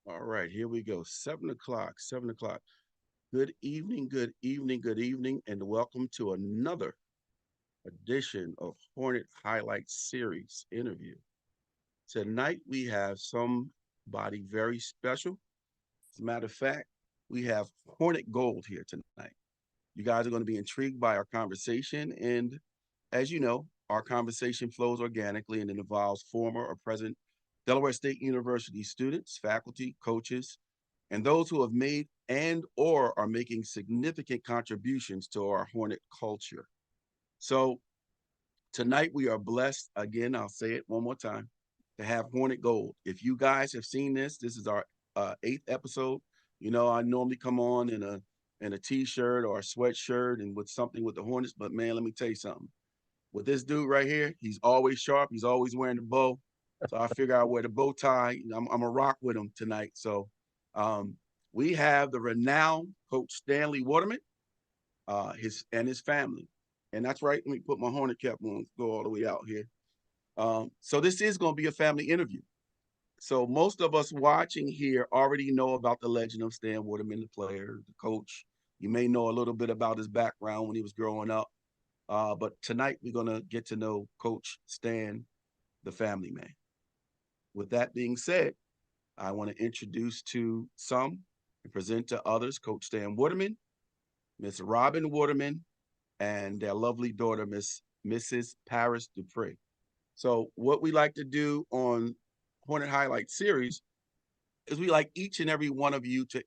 All right, here we go. 7 o'clock, 7 o'clock. Good evening, good evening, good evening, and welcome to another edition of Hornet Highlights Series interview. Tonight we have somebody very special. As a matter of fact, we have Hornet Gold here tonight. You guys are going to be intrigued by our conversation, and as you know, our conversation flows organically and it involves former or present Delaware State University students, faculty, coaches, and those who have made and or are making significant contributions to our Hornet culture. So tonight we are blessed again. I'll say it one more time to have Hornet Gold. If you guys have seen this, this is our eighth episode. You know, I normally come on in a t-shirt or a sweatshirt and with something with the Hornets, but man, let me tell you something. With this dude right here, he's always sharp. He's always wearing the bow. So I figure I wear the bow tie. I'm a rock with him tonight. So um, we have the renowned Coach Stanley Waterman, his family, and that's right. Let me put my Hornet cap on. Go all the way out here. So this is going to be a family interview. So most of us watching here already know about the legend of Stan Waterman, the player, the coach. You may know a little bit about his background when he was growing up. But tonight we're going to get to know Coach Stan, the family man. With that being said, I want to introduce to some and present to others Coach Stan Waterman, Miss Robin Waterman, and their lovely daughter, Mrs. Paris Dupree. So, what we like to do on Hornet Highlight Series is we like each and every one of you to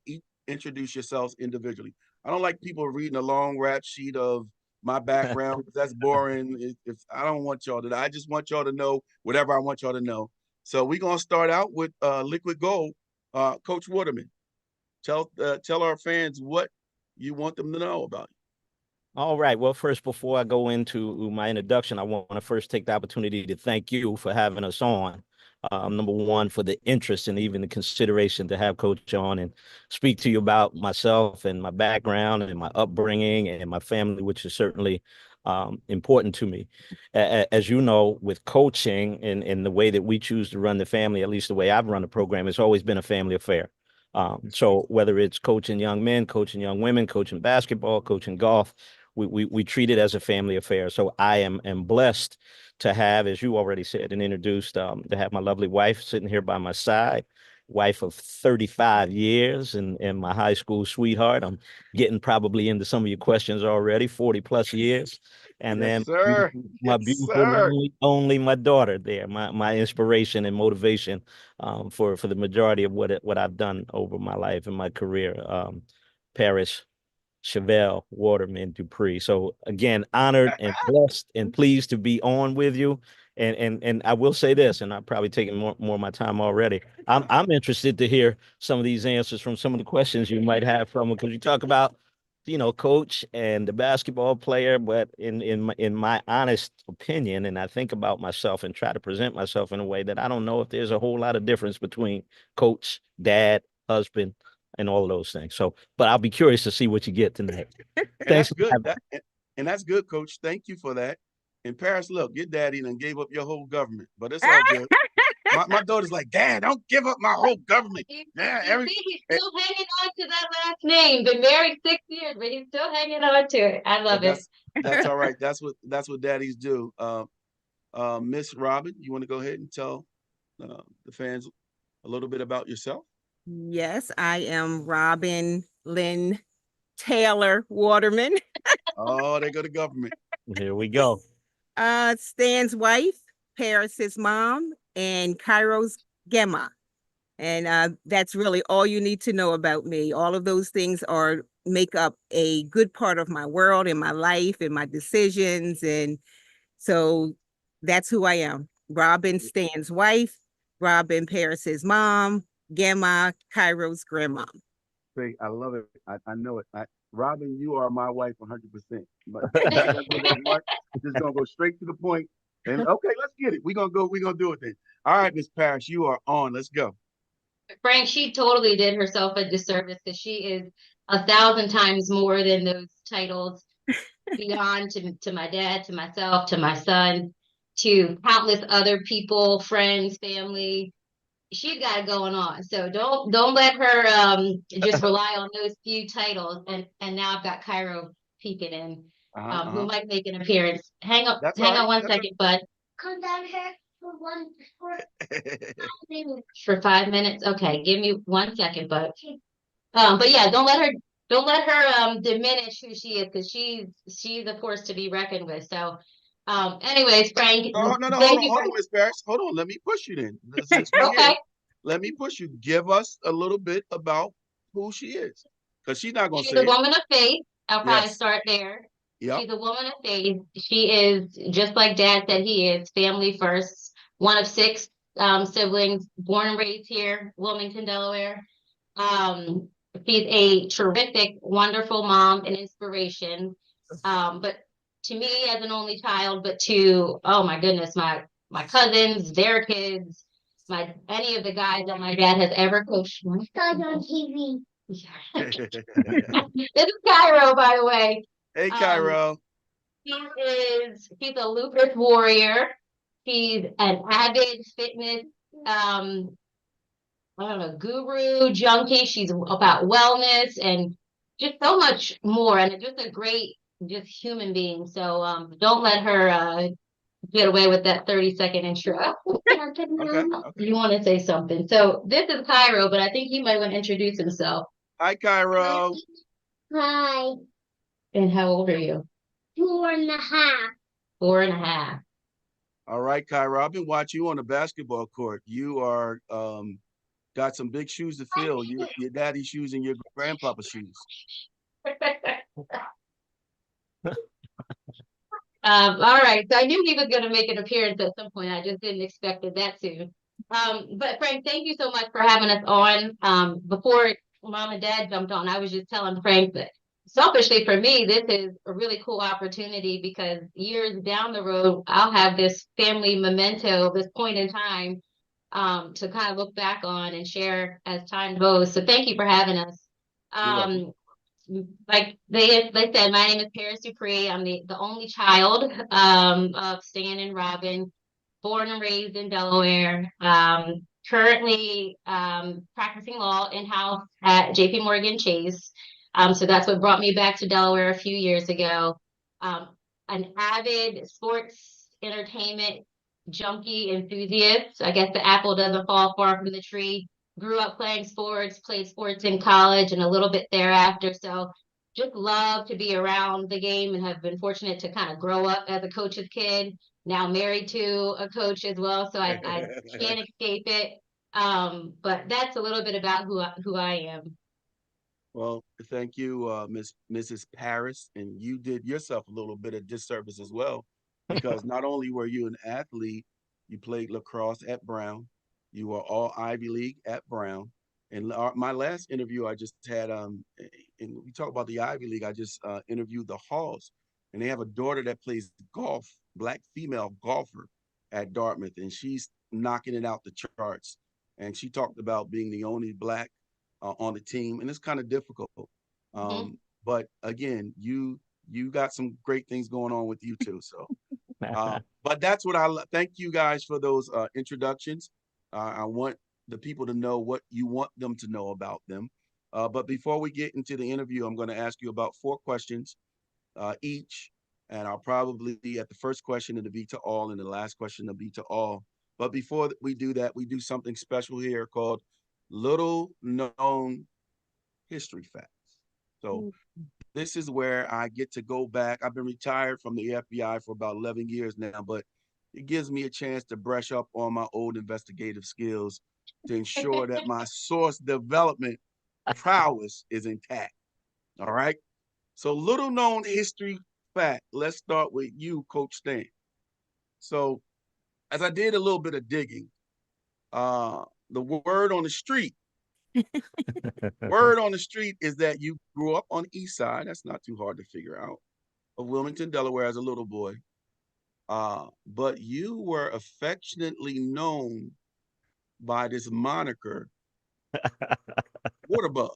introduce yourselves individually. I don't like people reading a long rap sheet of my background because that's boring. If I don't want y'all to, I just want y'all to know whatever I want y'all to know. So we're gonna start out with Liquid Gold. Coach Waterman, tell our fans what you want them to know about All right. Well, first, before I go into my introduction, I want to first take the opportunity to thank you for having us on. Number one, for the interest and even the consideration to have Coach on and speak to you about myself and my background and my upbringing and my family, which is certainly important to me. As you know, with coaching and the way that we choose to run the family, at least the way I've run the program, it's always been a family affair. So whether it's coaching young men, coaching young women, coaching basketball, coaching golf, we treat it as a family affair. So I am blessed to have, as you already said and introduced, to have my lovely wife sitting here by my side, wife of 35 years and my high school sweetheart. I'm getting probably into some of your questions already, 40 plus years. you. And Yes, then sir. my Yes, beautiful and sir. only my daughter there, my inspiration and motivation for the majority of what I've done over my life and my career. Paris Chevelle, Waterman, Dupree. So again, honored and blessed and pleased to be on with you. And I will say this, and I'm probably taking more of my time already. I'm interested to hear some of these answers from some of the questions you might have from because you talk about, coach and the basketball player, but in my honest opinion, and I think about myself and try to present myself in a way that I don't know if there's a whole lot of difference between coach, dad, husband, and all of those things. So, but I'll be curious to see what you get tonight. And Thanks that's for good. having And that's good, Coach. Thank you for that. And Paris, look, your daddy done gave up your whole government, but it's all good. My daughter's like, Dad, don't give up my whole government. Yeah, You see, he's still hanging on to that last name. Been married 6 years, but he's still hanging on to it. I but love it. that's all right. That's what daddies do. Miss Robin, you want to go ahead and tell the fans a little bit about yourself? Yes, I am Robin Lynn Taylor Waterman, Oh, they go to government. Here we go. Stan's wife, Paris's mom, and Cairo's Gemma. And that's really all you need to know about me. All of those things are make up a good part of my world and my life and my decisions. And so that's who I am. Robin Stan's wife, Robin Paris's mom, Gemma, Cairo's grandma. See, I love it. I know it. Robin, you are my wife 100%. But I'm not gonna go that much. Just gonna go straight to the point. And okay, let's get it. We're gonna go. We're gonna do it then. All right, Miss Paris, you are on. Let's go. Frank, she totally did herself a disservice because she is 1,000 times more than those titles beyond to my dad, to myself, to my son, to countless other people, friends, family. she's got it going on. So don't let her just rely on those few titles. And now I've got Cairo peeking in, who Uh-huh. might make an appearance. That's all Hang on right. one That's second, bud. Come down here for 5 minutes. Okay, give me 1 second, bud. But yeah, don't let her diminish who she is, because she's a force to be reckoned with. So anyways, Frank, Oh, no, no, thank you hold for on, Miss Paris. Hold on. Let me push you then. Since we here, okay. let me push you. Give us a little bit about who she is. Because she's not gonna She's say a it. woman of faith. I'll probably Yes. start there. Yep. She's a woman of faith. She is just like Dad said he is, family first. One of six siblings, born and raised here, Wilmington, Delaware. Um, she's a terrific, wonderful mom and inspiration. But to me as an only child, but to, oh my goodness, my cousins, their kids, my any of the guys that my dad has ever coached. My son's on TV. This is Cairo, by the way. Hey, Um, Cairo. she's a lupus warrior. She's an avid fitness I don't know, guru, junkie. She's about wellness and just so much more, and just a great just human being. So don't let her get away with that 30-second intro. Okay. Okay. You want to say something. So this is Cairo, but I think he might want to introduce himself. Hi, Cairo. Hi. And how old are you? 4.5. 4.5. All right, Cairo. I've been watching you on the basketball court. You are got some big shoes to fill. Your daddy's shoes and your grandpapa's shoes. All right. So I knew he was going to make an appearance at some point. I just didn't expect it that soon. But Frank, thank you so much for having us on. Before Mom and Dad jumped on, I was just telling Frank that selfishly for me, this is a really cool opportunity, because years down the road, I'll have this family memento, this point in time, to kind of look back on and share as time goes. So thank you for having us. You're welcome. Like they said, my name is Paris Dupree. I'm the only child of Stan and Robin, born and raised in Delaware. Currently practicing law in-house at JP Morgan Chase. So that's what brought me back to Delaware a few years ago. Um, an avid sports entertainment junkie enthusiast. I guess the apple doesn't fall far from the tree. Grew up playing sports, played sports in college and a little bit thereafter. So just love to be around the game, and have been fortunate to kind of grow up as a coach's kid. Now married to a coach as well, so I can't escape it. But that's a little bit about who I am. Well, thank you, Mrs. Paris, and you did yourself a little bit of disservice as well, because not only were you an athlete, you played lacrosse at Brown, you were all Ivy League at Brown, and my last interview I just had, and we talk about the Ivy League. I just interviewed the Halls, and they have a daughter that plays golf, black female golfer at Dartmouth, and she's knocking it out the charts. And she talked about being the only black on the team, and it's kind of difficult. Mhm. But again, you got some great things going on with you too. So, but that's what thank you guys for those introductions. I want the people to know what you want them to know about them. But before we get into the interview, I'm going to ask you about 4 questions each, and I'll probably be at the first question it'll be to all, and the last question will be to all. But before we do that, we do something special here called little known history facts. So this is where I get to go back. I've been retired from the FBI for about 11 years now, but it gives me a chance to brush up on my old investigative skills to ensure that my source development prowess is intact. All right. So little known history fact. Let's start with you, Coach Stan. So as I did a little bit of digging, the word on the street word on the street is that you grew up on the east side. That's not too hard to figure out. Of Wilmington, Delaware, as a little boy. But you were affectionately known by this moniker, Waterbug.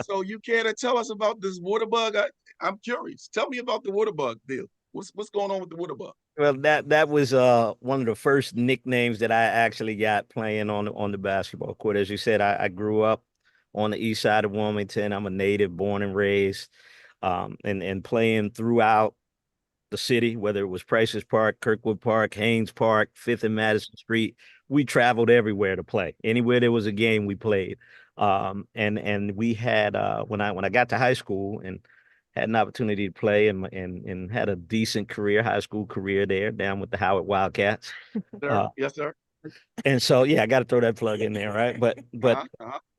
So you care to tell us about this Waterbug? I'm curious. Tell me about the Waterbug deal. What's going on with the Waterbug? Well, that was one of the first nicknames that I actually got playing on the basketball court. As you said, I grew up on the east side of Wilmington. I'm a native, born and raised, and playing throughout the city, whether it was Price's Park, Kirkwood Park, Haynes Park, Fifth and Madison Street. We traveled everywhere to play. Anywhere there was a game, we played. And we had when I got to high school and had an opportunity to play and had a decent career, high school career there, down with the Howard Wildcats. Sir? Yes, sir. And so yeah, I got to throw that plug in there, right? But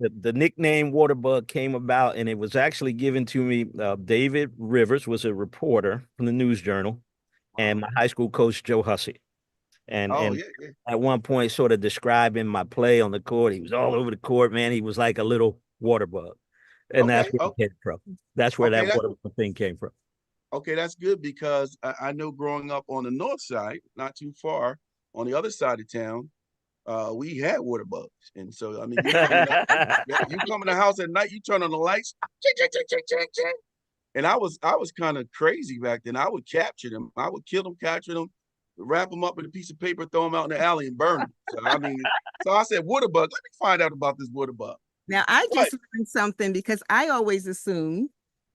the nickname Waterbug came about, and it was actually given to me. David Rivers was a reporter from the News Journal, and my high school coach Joe Hussey. And Oh, and yeah, yeah. at one point, sort of describing my play on the court, he was all over the court, man. He was like a little water bug, and that's Okay. where Oh, it came from. That's where okay. that water bug thing came from. Okay, that's good because I know growing up on the north side, not too far on the other side of town, we had water bugs. And so, I mean, you come in the house at night, you turn on the lights, ching, ching, ching, ching, ching, ching. And I was kind of crazy back then. I would capture them. I would kill them, capture them, wrap them up in a piece of paper, throw them out in the alley and burn them. So, I mean, so I said, water bug, let me find out about this water bug. Now, I But just learned something because I always assumed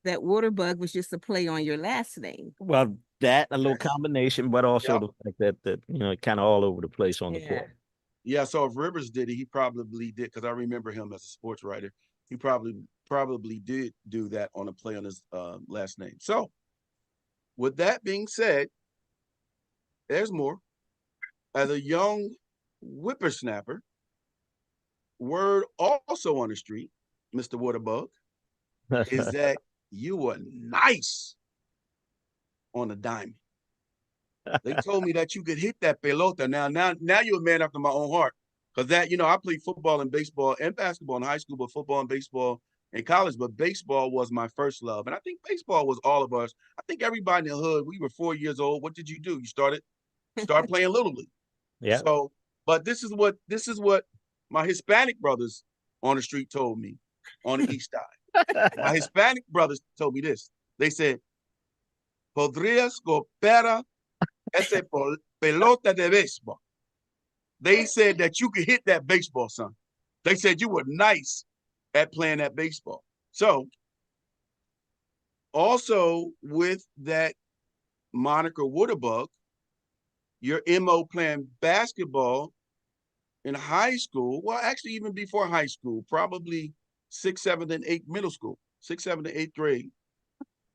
that Waterbug was just a play on your last name. Well, that a little yes, combination, but also yep. the fact that kind of all over the place on the Yeah. court. Yeah, so if Rivers did it, he probably did because I remember him as a sports writer. He probably did do that on a play on his last name. So, with that being said, there's more. As a young whippersnapper, word also on the street, Mr. Waterbug, is that you were nice on a diamond. They told me that you could hit that pelota. Now you're a man after my own heart. Because that, I played football and baseball and basketball in high school, but football and baseball in college. But baseball was my first love. And I think baseball was all of us. I think everybody in the hood, we were 4 years old. What did you do? You started playing Little League. Yeah. So, but this is what my Hispanic brothers on the street told me on the east side. My Hispanic brothers told me this. They said, podrías golpear ese pelota de baseball. They said that you could hit that baseball, son. They said you were nice at playing that baseball. So, also with that moniker Waterbug, your MO playing basketball in high school, well, actually even before high school, probably 6th, 7th, and 8th middle school, 6th, 7th, and 8th grade,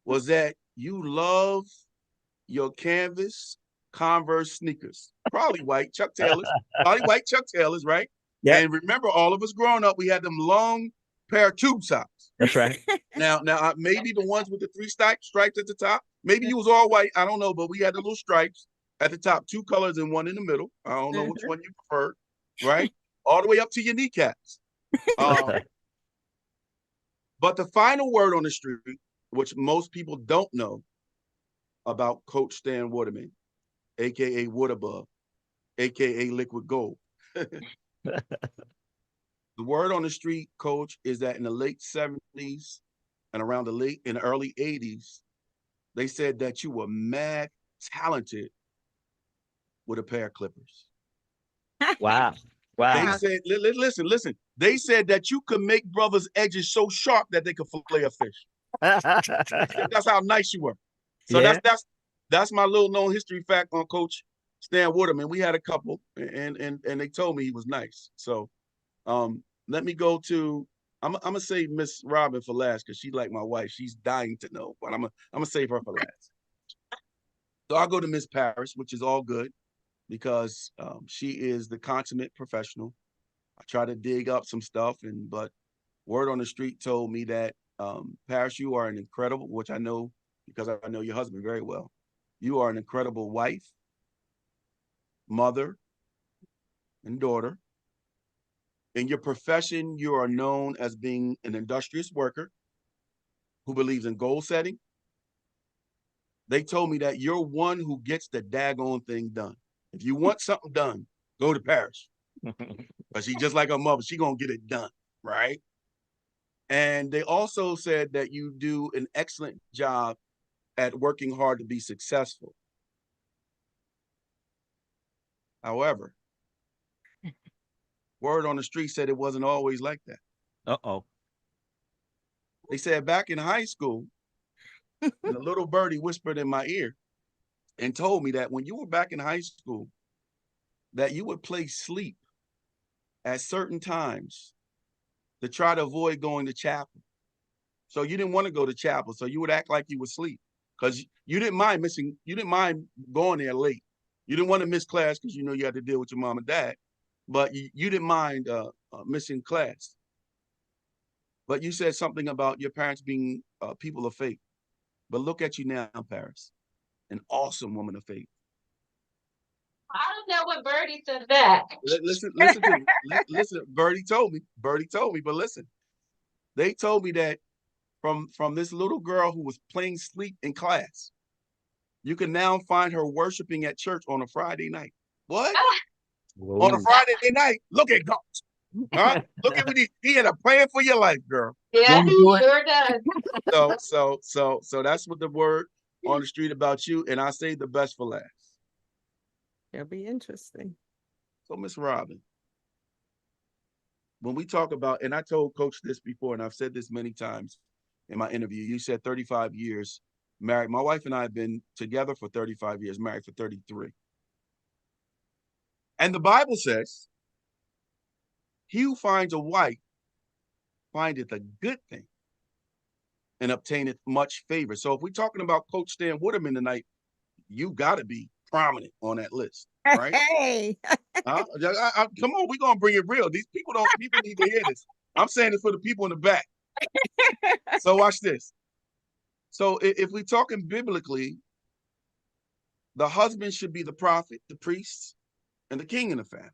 was that you love your canvas Converse sneakers, probably white Chuck Taylors, right? Yeah, And remember, all of us growing up, we had them long pair of tube socks. that's right. Now, maybe the ones with the 3 stripes at the top. Maybe you was all white. I don't know, but we had the little stripes at the top, 2 colors and 1 in the middle. I don't know which one you prefer, right? All the way up to your kneecaps. But the final word on the street, which most people don't know about Coach Stan Waterman, aka Waterbug, aka Liquid Gold. The word on the street, Coach, is that in the late 70s and around the early 80s, they said that you were mad talented with a pair of clippers. Wow. They Wow. said, listen. They said that you could make brothers' edges so sharp that they could fillet a fish. That's how nice you were. So Yeah. that's my little known history fact on Coach Stan Waterman. We had a couple, and they told me he was nice. So, let me go to. I'm gonna save Miss Robin for last because she's like my wife. She's dying to know, but I'm gonna save her for last. So I'll go to Miss Paris, which is all good because she is the consummate professional. I try to dig up some stuff, but word on the street told me that Paris, you are an incredible, which I know because I know your husband very well. You are an incredible wife, mother, and daughter. In your profession, you are known as being an industrious worker who believes in goal setting. They told me that you're one who gets the daggone thing done. If you want something done, go to Paris. But she just like her mother, she gonna get it done, right? And they also said that you do an excellent job at working hard to be successful. However, word on the street said it wasn't always like that. Uh-oh. They said back in high school, the little birdie whispered in my ear and told me that when you were back in high school, that you would play sleep at certain times to try to avoid going to chapel. So you didn't want to go to chapel, so you would act like you were asleep because you didn't mind going there late. You didn't want to miss class because you know you had to deal with your mom and dad, but you didn't mind missing class. But you said something about your parents being people of faith. But look at you now, Paris, an awesome woman of faith. I don't know what Birdie said that. Listen to me. Listen, Birdie told me, but listen. They told me that from this little girl who was playing sleep in class, you can now find her worshiping at church on a Friday night. What? Whoa. On a Friday night? Look at God. Huh? Look at what he had a plan for your life, girl. Yeah, he sure does. So that's what the word on the street about you, and I say the best for last. It'll be interesting. So, Miss Robin, when we talk about, and I told Coach this before, and I've said this many times in my interview, you said 35 years married. My wife and I have been together for 35 years, married for 33. And the Bible says, he who finds a wife findeth a good thing and obtaineth much favor. So if we're talking about Coach Stan Waterman tonight, you got to be prominent on that list, right? Hey. Come on, we're going to bring it real. People need to hear this. I'm saying it for the people in the back. So watch this. So if we're talking biblically, the husband should be the prophet, the priest, and the king in the family.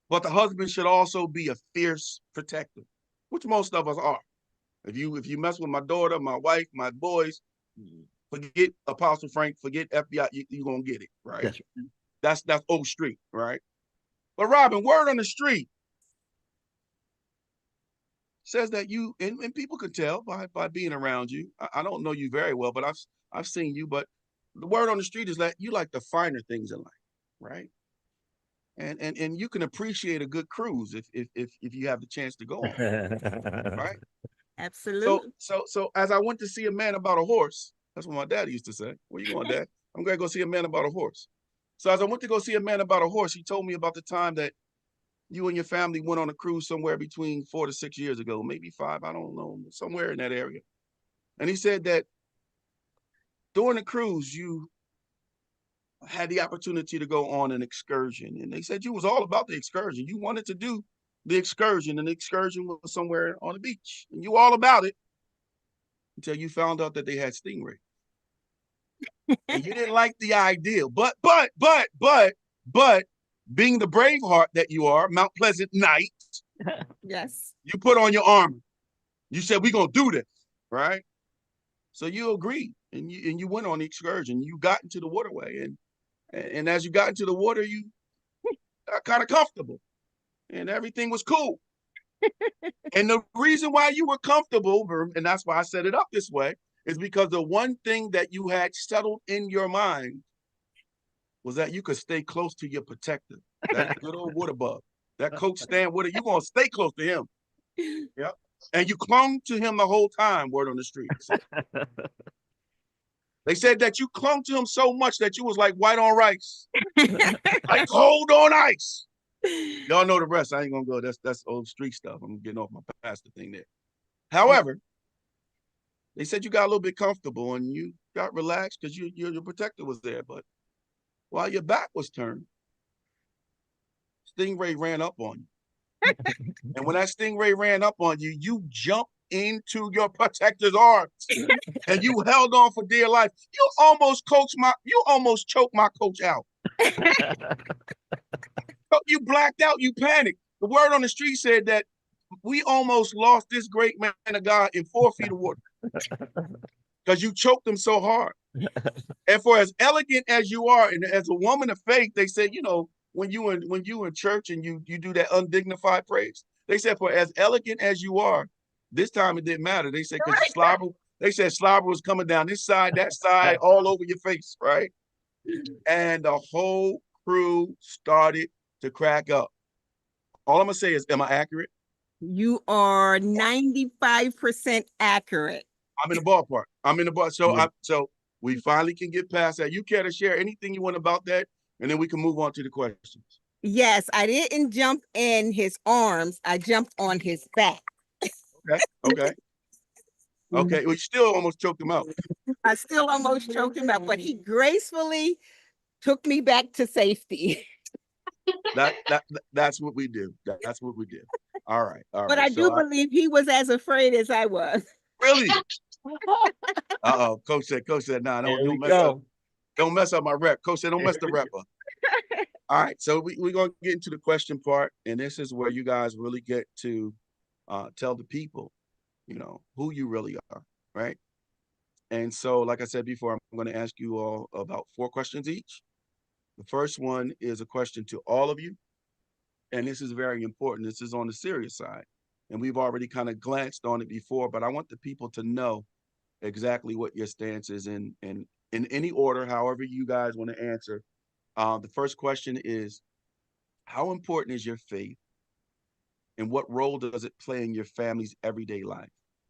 But the husband should also be a fierce protector, which most of us are. If you mess with my daughter, my wife, my boys, forget Apostle Frank, forget FBI, you're going to get it, right? That's old street, right? But Robin, word on the street says that you, and people can tell by being around you. I don't know you very well, but I've seen you, but the word on the street is that you like the finer things in life, right? And you can appreciate a good cruise if you have the chance to go on, right? Absolutely. So as I went to see a man about a horse, that's what my dad used to say. Where you going, Dad? I'm going to go see a man about a horse. So as I went to go see a man about a horse, he told me about the time that you and your family went on a cruise somewhere between 4 to 6 years ago, maybe 5, I don't know, somewhere in that area. And he said that during the cruise, you had the opportunity to go on an excursion. And they said you was all about the excursion. You wanted to do the excursion, and the excursion was somewhere on the beach. And you all about it until you found out that they had stingray. And you didn't like the idea. But being the brave heart that you are, Mount Pleasant Knight, Yes. you put on your armor. You said, we're going to do this, right? So you agreed, and you went on the excursion. You got into the waterway, and as you got into the water, you got kind of comfortable, and everything was cool. And the reason why you were comfortable, and that's why I set it up this way, is because the one thing that you had settled in your mind was that you could stay close to your protector, that good old water bug, that Coach Stan Water. You're going to stay close to him. Yep. And you clung to him the whole time, word on the street. They said that you clung to him so much that you was like white on rice, like cold on ice. Y'all know the rest. I ain't going to go. That's old street stuff. I'm getting off my pastor thing there. However, they said you got a little bit comfortable and you got relaxed because your protector was there. But while your back was turned, Stingray ran up on you. And when that Stingray ran up on you, you jumped into your protector's arms and you held on for dear life. You almost choked my coach out. You blacked out, you panicked. The word on the street said that we almost lost this great man of God in 4 feet of water because you choked him so hard. And for as elegant as you are, and as a woman of faith, they said, you know, when you in church and you do that undignified praise, they said, for as elegant as you are, this time it didn't matter. They said, because slobber was coming down this side, that side, all over your face, right? And the whole crew started to crack up. All I'm gonna say is, am I accurate? You are 95% accurate. I'm in the ballpark. I'm in the ball. So Yeah. so we finally can get past that. You care to share anything you want about that, and then we can move on to the questions. Yes, I didn't jump in his arms. I jumped on his back. Okay. Okay. Okay. We still almost choked him out. I still almost choked him out, but he gracefully took me back to safety. That's what we do. That's what we do. All right. All But right. I do So believe he was as afraid as I was. really, uh-oh. Coach said, nah, There we don't mess up. go. Don't mess up my rep. Coach said, don't mess the rep up. All right. So we're gonna get into the question part, and this is where you guys really get to tell the people, who you really are, right? And so, like I said before, I'm going to ask you all about 4 questions each. The first one is a question to all of you, and this is very important. This is on the serious side, and we've already kind of glanced on it before, but I want the people to know exactly what your stance is in any order, however you guys want to answer. The first question is, how important is your faith, and what role does it play in your family's everyday life?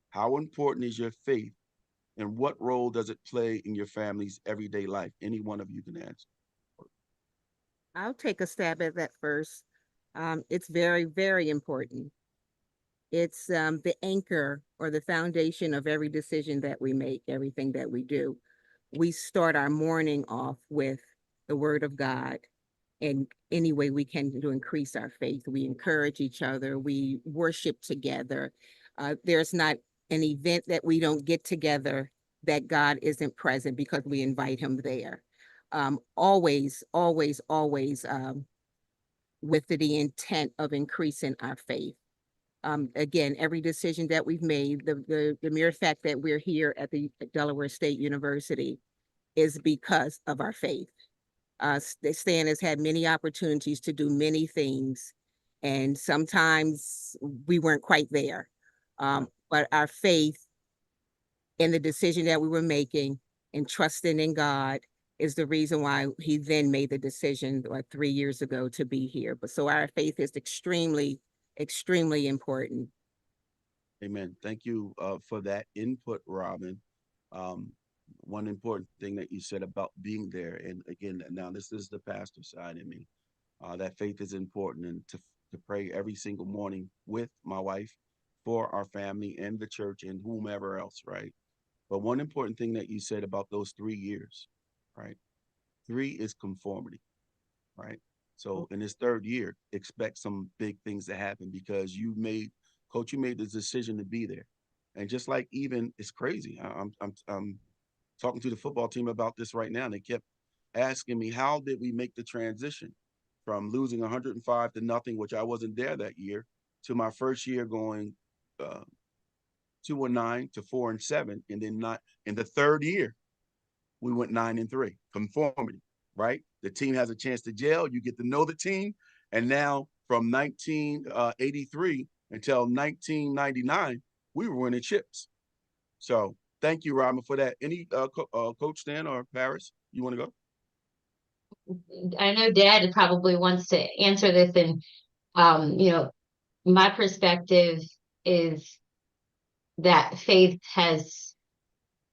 How important is your faith, and what role does it play in your family's everyday life? Any one of you can answer. I'll take a stab at that first. It's very, very important. It's the anchor or the foundation of every decision that we make, everything that we do. We start our morning off with the word of God in any way we can to increase our faith. We encourage each other. We worship together. There's not an event that we don't get together that God isn't present because we invite him there. Always, always, always with the intent of increasing our faith. Again, every decision that we've made, the mere fact that we're here at the Delaware State University is because of our faith. Stan has had many opportunities to do many things, and sometimes we weren't quite there. But our faith in the decision that we were making and trusting in God is the reason why he then made the decision 3 years ago to be here. But so our faith is extremely, extremely important. Amen. Thank you for that input, Robin. Um, One important thing that you said about being there, and again, now this is the pastor side in me. That faith is important, and to pray every single morning with my wife for our family and the church and whomever else, right? But one important thing that you said about those 3 years, right? 3 is conformity, right? So in this third year, expect some big things to happen because coach, you made the decision to be there. And just like even it's crazy. I'm talking to the football team about this right now. And they kept asking me, how did we make the transition from losing 105 to nothing, which I wasn't there that year, to my first year going 2-9 to 4-7, and then not in the third year we went 9-3. Conformity, right? The team has a chance to gel. You get to know the team, and now from 1983 until 1999, we were winning chips. So thank you, Robin, for that. Any Coach Stan or Paris, you want to go? I know Dad probably wants to answer this, and my perspective is that faith has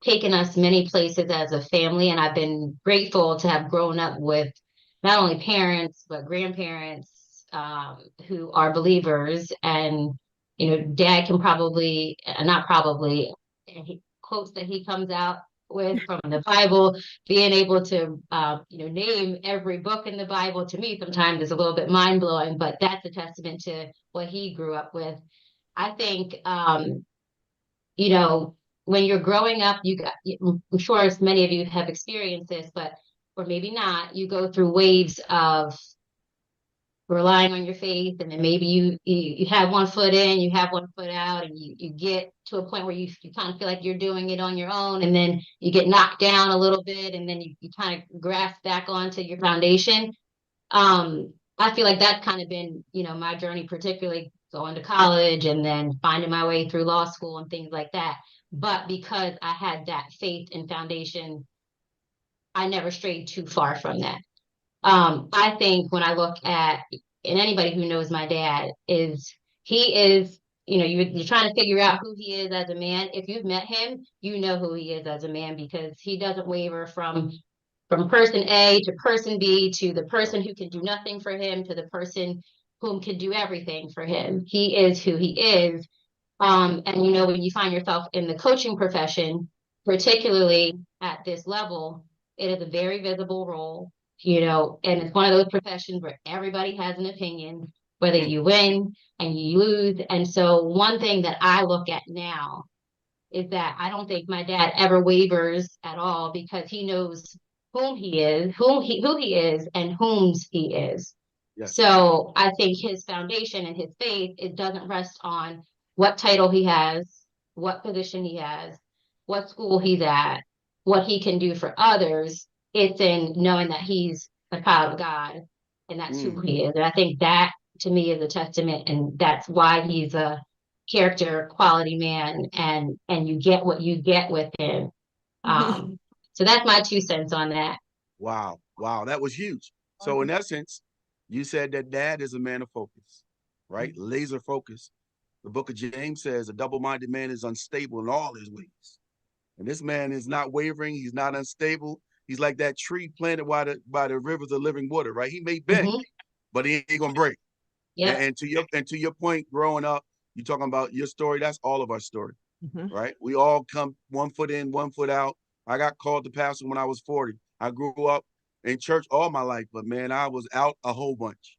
taken us many places as a family, and I've been grateful to have grown up with not only parents but grandparents who are believers. And Dad can probably not probably quotes that he comes out with from the Bible, being able to name every book in the Bible, to me sometimes is a little bit mind-blowing, but that's a testament to what he grew up with. I think when you're growing up, I'm sure as many of you have experienced this, but or maybe not, you go through waves of relying on your faith, and then maybe you have one foot in, you have one foot out, and you get to a point where you kind of feel like you're doing it on your own, and then you get knocked down a little bit, and then you kind of grasp back onto your foundation. I feel like that's kind of been, my journey, particularly going to college and then finding my way through law school and things like that. But because I had that faith and foundation I never strayed too far from that. I think when I look at, and anybody who knows my dad he is, you're trying to figure out who he is as a man. If you've met him, you know who he is as a man because he doesn't waver from person A to person B to the person who can do nothing for him to the person whom can do everything for him. He is who he is. And when you find yourself in the coaching profession, particularly at this level, it is a very visible role, and it's one of those professions where everybody has an opinion, whether you win and you lose. And so one thing that I look at now is that I don't think my dad ever wavers at all because he knows whom he is, who he is, and whom's he is. Yes. So I think his foundation and his faith, it doesn't rest on what title he has, what position he has, what school he's at, what he can do for others. It's in knowing that he's a child of God and that's who he is. And I think that to me is a testament, and that's why he's a character quality man, and you get what you get with him. So that's my 2 cents on that. Wow. Wow. That was huge. So in essence, you said that dad is a man of focus, right? Laser focus. The book of James says a double-minded man is unstable in all his ways. And this man is not wavering. He's not unstable. He's like that tree planted by the rivers of living water, right? He may bend, but he ain't gonna break. Yeah. And to your point, growing up, you're talking about your story. That's all of our story, right? We all come 1 foot in, 1 foot out. I got called to pastor when I was 40. I grew up in church all my life, but man, I was out a whole bunch.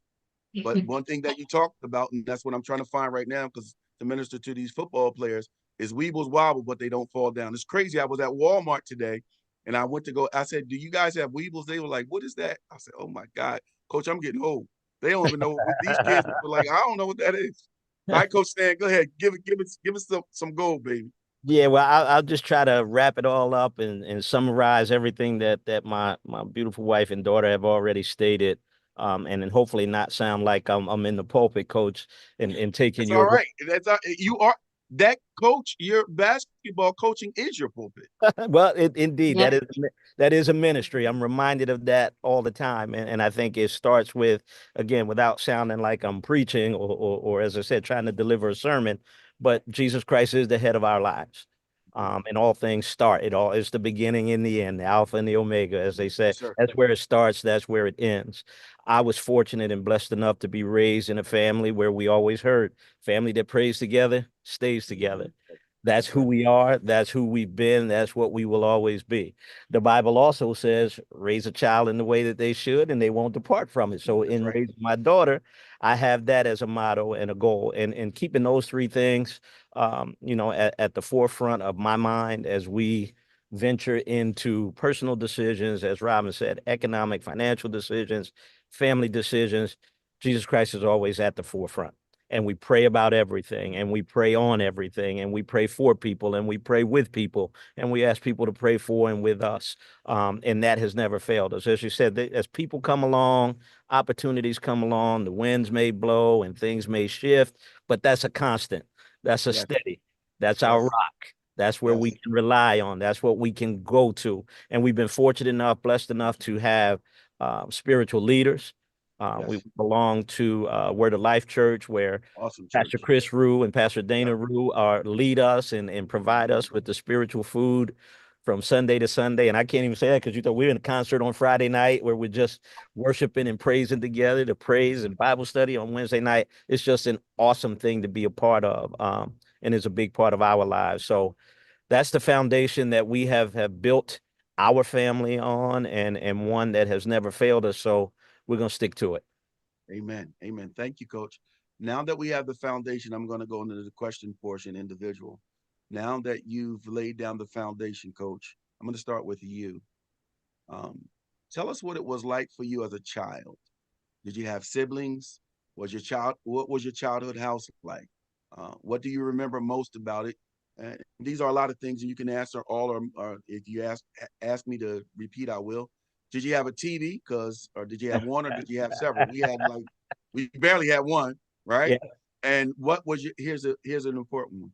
But one thing that you talked about, and that's what I'm trying to find right now, because to minister to these football players, is weebles wobble, but they don't fall down. It's crazy. I was at Walmart today, and I went to go. I said, "Do you guys have weebles?" They were like, "What is that?" I said, "Oh my God, Coach, I'm getting old. They don't even know what these kids were like. I don't know what that is." All right, Coach Stan, go ahead. Give us some gold, baby. Yeah, well, I'll just try to wrap it all up and summarize everything that my beautiful wife and daughter have already stated, and then hopefully not sound like I'm in the pulpit, Coach, and taking That's all your right. You are that coach. Your basketball coaching is your pulpit. well, indeed, Yeah. that is a ministry. I'm reminded of that all the time, and I think it starts with, again, without sounding like I'm preaching or as I said, trying to deliver a sermon, but Jesus Christ is the head of our lives. And all things start. It all is the beginning and the end, the Alpha and the Omega, as they say. Yes, sir. That's where it starts. That's where it ends. I was fortunate and blessed enough to be raised in a family where we always heard family that prays together stays together. That's who we are. That's who we've been. That's what we will always be. The Bible also says, raise a child in the way that they should, and they won't depart from it. So That's in right. raising my daughter, I have that as a motto and a goal. And keeping those three things, at the forefront of my mind as we venture into personal decisions, as Robin said, economic, financial decisions, family decisions, Jesus Christ is always at the forefront. And we pray about everything, and we pray on everything, and we pray for people, and we pray with people, and we ask people to pray for and with us. And that has never failed us. As you said, as people come along, opportunities come along, the winds may blow and things may shift, but that's a constant. That's a Yes. steady. That's our Yes. rock. That's where we Yes. can rely on. That's what we can go to. And we've been fortunate enough, blessed enough to have spiritual leaders. We Yes. belong to Word of Life Church, where Awesome Pastor church. Chris Rue and Pastor Dana Yep. Rue lead us and provide us with the spiritual food from Sunday to Sunday. And I can't even say that because we're in a concert on Friday night where we're just worshiping and praising together, the praise and Bible study on Wednesday night. It's just an awesome thing to be a part of. And it's a big part of our lives. So that's the foundation that we have built our family on, and one that has never failed us. So we're going to stick to it. Amen. Amen. Thank you, Coach. Now that we have the foundation, I'm going to go into the question portion, individual. Now that you've laid down the foundation, Coach, I'm going to start with you. Um, Tell us what it was like for you as a child. Did you have siblings? What was your childhood house like? What do you remember most about it? These are a lot of things, and you can answer all, or if you ask me to repeat, I will. Did you have a TV? Or did you have one, or did you have several? We barely had one, right? Yeah. And what was your? Here's an important one.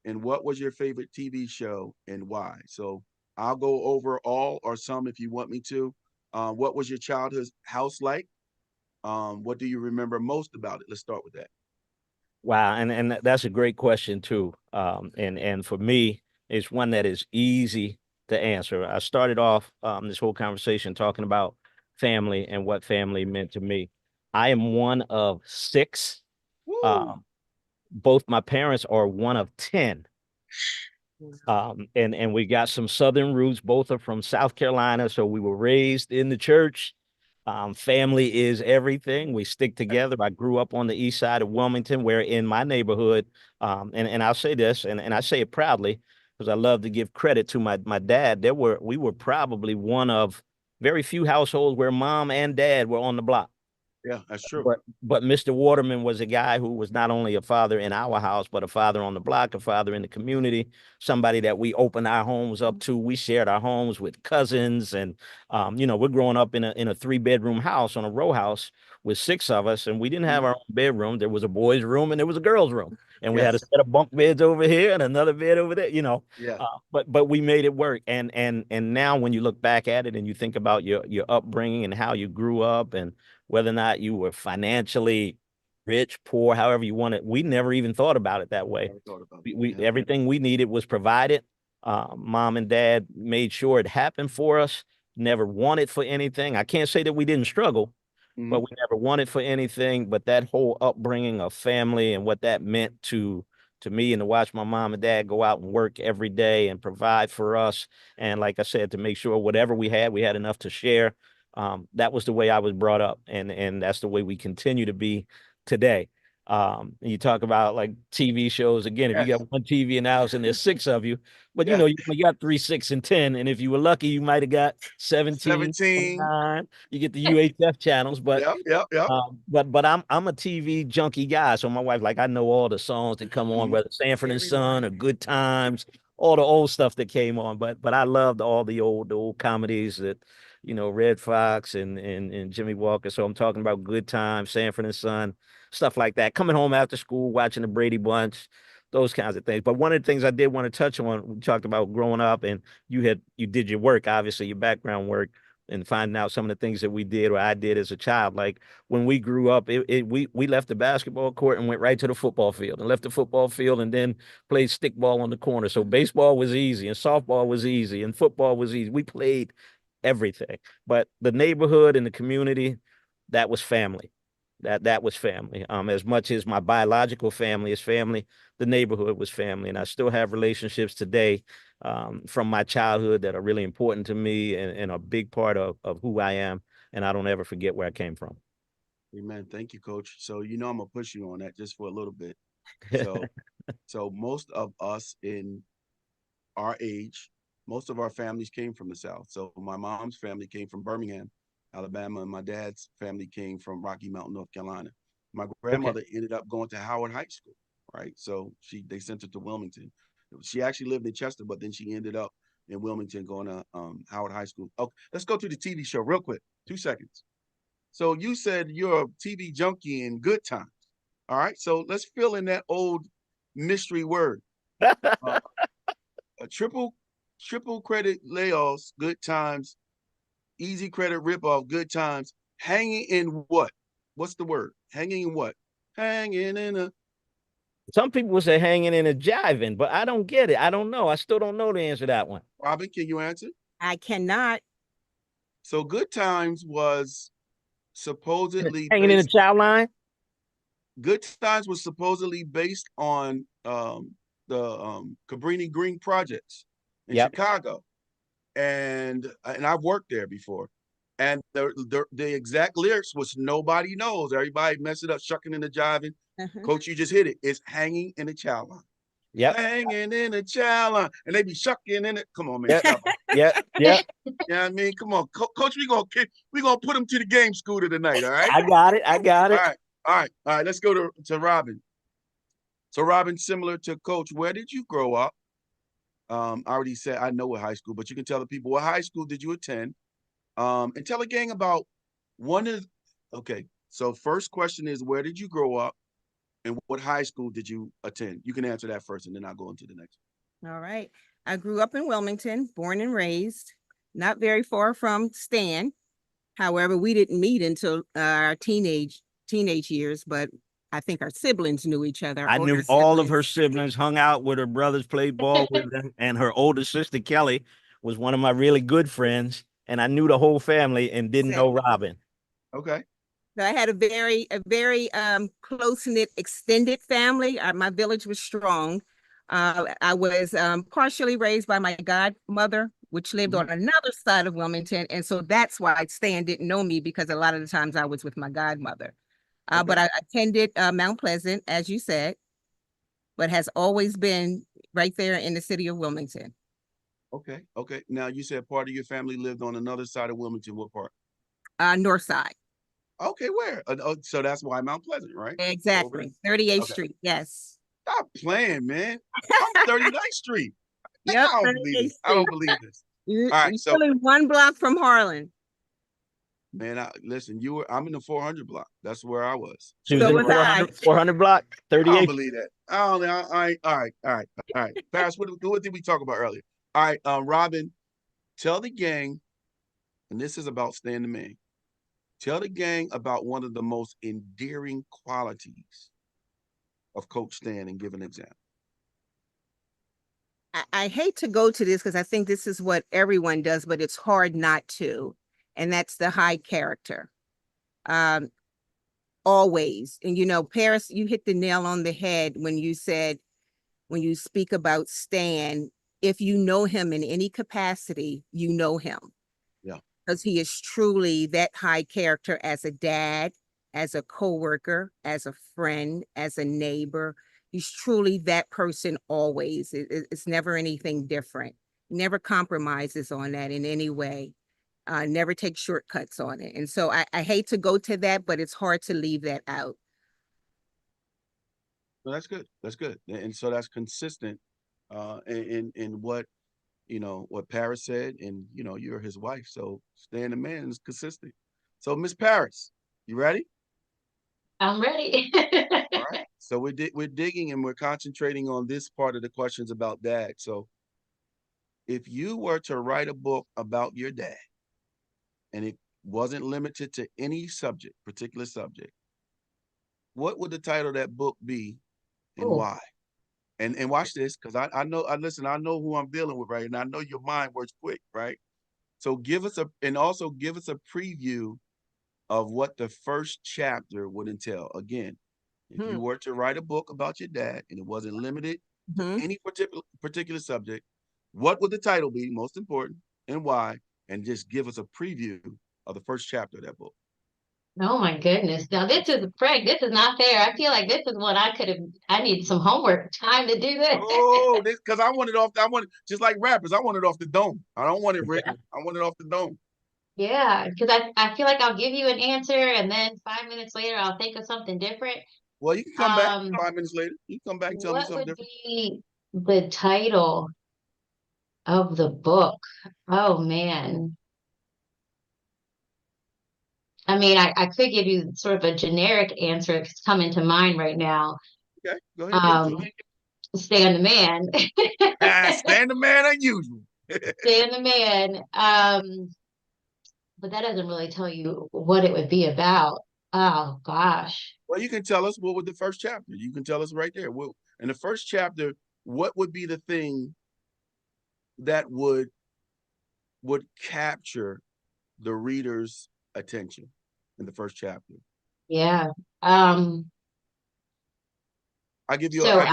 And what was your favorite TV show and why? So I'll go over all or some if you want me to. What was your childhood house like? What do you remember most about it? Let's start with that. Wow, and that's a great question too. And for me, it's one that is easy to answer. I started off this whole conversation talking about family and what family meant to me. I am one of six. Woo! Um, both my parents are one of 10. And we got some Southern roots. Both are from South Carolina, so we were raised in the church. Family is everything. We stick together. I grew up on the east side of Wilmington, where in my neighborhood, and I'll say this, and I say it proudly because I love to give credit to my dad. We were probably one of very few households where mom and dad were on the block. Yeah, that's true. But Mr. Waterman was a guy who was not only a father in our house, but a father on the block, a father in the community, somebody that we opened our homes up to. We shared our homes with cousins, and we're growing up in a 3-bedroom house on a row house with 6 of us, and we didn't have our own bedroom. There was a boys' room and there was a girls' room, and we had a Yes. set of bunk beds over here and another bed over there. Yeah. But we made it work. And now when you look back at it and you think about your upbringing and how you grew up and whether or not you were financially rich, poor, however you want it, we never even thought about it that way. Never thought about it. We Yeah. everything we needed was provided. Mom and dad made sure it happened for us. Never wanted for anything. I can't say that we didn't struggle, but Mhm. we never wanted for anything. But that whole upbringing of family and what that meant to me, and to watch my mom and dad go out and work every day and provide for us, and like I said, to make sure whatever we had enough to share. That was the way I was brought up, and that's the way we continue to be today. And you talk about like TV shows again. If you Yes. got one TV in the house and there's 6 of you, but Yeah. you only got 3, 6, and 10, and if you were lucky, you might have got 17, 17. 29. You get the UHF channels, but Yep. Yep. Yep. but I'm a TV junkie guy. So my wife, like, I know all the songs that come on, Mhm. whether Sanford and Son or Good Times, all the old stuff that came on. But I loved all the old comedies that, Red Fox and Jimmy Walker. So I'm talking about Good Times, Sanford and Son, stuff like that. Coming home after school, watching the Brady Bunch, those kinds of things. But one of the things I did want to touch on, we talked about growing up, and you did your work, obviously your background work, and finding out some of the things that we did or I did as a child. Like when we grew up, we left the basketball court and went right to the football field, and left the football field and then played stickball on the corner. So baseball was easy, and softball was easy, and football was easy. We played everything. But the neighborhood and the community, that was family. That was family. As much as my biological family is family, the neighborhood was family, and I still have relationships today from my childhood that are really important to me and a big part of who I am. And I don't ever forget where I came from. Amen. Thank you, Coach. So I'm gonna push you on that just for a little bit. So most of us in our age, most of our families came from the South. So my mom's family came from Birmingham, Alabama, and my dad's family came from Rocky Mountain, North Carolina. My Okay. grandmother ended up going to Howard High School, right? So they sent her to Wilmington. She actually lived in Chester, but then she ended up in Wilmington going to Howard High School. Oh, let's go to the TV show real quick. 2 seconds. So you said you're a TV junkie in Good Times. All right. So let's fill in that old mystery word. Uh, a triple credit layoffs, Good Times, easy credit ripoff, Good Times, hanging in what? What's the word? Hanging in what? Hanging in a Some people would say hanging in a jiving, but I don't get it. I don't know. I still don't know the answer to that one. Robin, can you answer? I cannot. So Good Times was supposedly Hanging in a based child line? Good Times was supposedly based on the Cabrini Green projects in Yep. Chicago. And I've worked there before. And the exact lyrics, which nobody knows, everybody mess it up, shucking and the jiving. Uh-huh. Coach, you just hit it. It's hanging in a child line. Yep. Hanging in a child line, and they be shucking in it. Come on, man, Yep. stop. Yep. Yep. You know what I mean? Come on, Coach. We gonna put them to the game scooter tonight. All right. I got it. I got All it. right. All right. All right. Let's go to Robin. So Robin, similar to Coach, where did you grow up? I already said I know what high school, but you can tell the people what high school did you attend? And tell the gang about one of. Okay, so first question is where did you grow up, and what high school did you attend? You can answer that first, and then I'll go into the next. All right. I grew up in Wilmington, born and raised, not very far from Stan. However, we didn't meet until our teenage years, but I think our siblings knew each other. I knew older all of her siblings. siblings, hung out with her brothers, played ball with them, and her older sister Kelly was one of my really good friends. And I knew the whole family and didn't know Robin. Okay. So I had a very close-knit extended family. My village was strong. I was partially raised by my godmother, which lived on another side of Wilmington. And so that's why Stan didn't know me, because a lot of the times I was with my godmother. But I attended Mount Pleasant, as you said, but has always been right there in the city of Wilmington. Okay. Okay. Now you said part of your family lived on another side of Wilmington. What part? North side. Okay, where? So that's why Mount Pleasant, right? Exactly. 38th Okay. Street. Yes. Stop playing, man. I'm 39th Street. Yep. I don't believe this. I don't believe this. You're All right, so really 1 block from Harlan. man, listen, I'm in the 400 block. That's where I was. She was So in was the I. 400 block, I don't 38. believe that. I don't. All right. All right. Paris, what did we talk about earlier? All right, Robin, tell the gang, and this is about Stan the Man. Tell the gang about one of the most endearing qualities of Coach Stan and give an example. I hate to go to this because I think this is what everyone does, but it's hard not to. And that's the high character. Always. And Paris, you hit the nail on the head when you said, when you speak about Stan, if you know him in any capacity, you know him. Yeah. Because he is truly that high character as a dad, as a coworker, as a friend, as a neighbor. He's truly that person always. It's never anything different. Never compromises on that in any way. Never take shortcuts on it. And so I hate to go to that, but it's hard to leave that out. Well, that's good. That's good. And so that's consistent in what Paris said, and you're his wife. So Stan the Man is consistent. So Miss Paris, you ready? I'm ready. All right. So we're digging and we're concentrating on this part of the questions about dad. So if you were to write a book about your dad, and it wasn't limited to any particular subject, what would the title of that book be and Ooh. why? And watch this, because I know I know who I'm dealing with, right? And I know your mind works quick, right? So give us a preview of what the first chapter would entail. Again, if you were to write a book about your dad and it wasn't limited to any particular subject, what would the title be, most important, and why? And just give us a preview of the first chapter of that book. Oh my goodness. Now this is Frank, this is not fair. I feel like this is what I need some homework time to do this. Oh, this because I want it just like rappers, I want it off the dome. I don't want it written. I want it off the dome. Yeah, because I feel like I'll give you an answer and then 5 minutes later I'll think of something different. Well, you can come back 5 minutes later. You can come back and tell me What something would different. be the title of the book? Oh man. I mean, I could give you sort of a generic answer that's coming to mind right now. Okay, go ahead. Give it to me. Stan the Man. Stan the Man unusual. Stan the Man. But that doesn't really tell you what it would be about. Oh gosh. Well, you can tell us what was the first chapter. You can tell us right there. Well, in the first chapter, what would be the thing that would capture the reader's attention in the first chapter? Yeah. I give you So a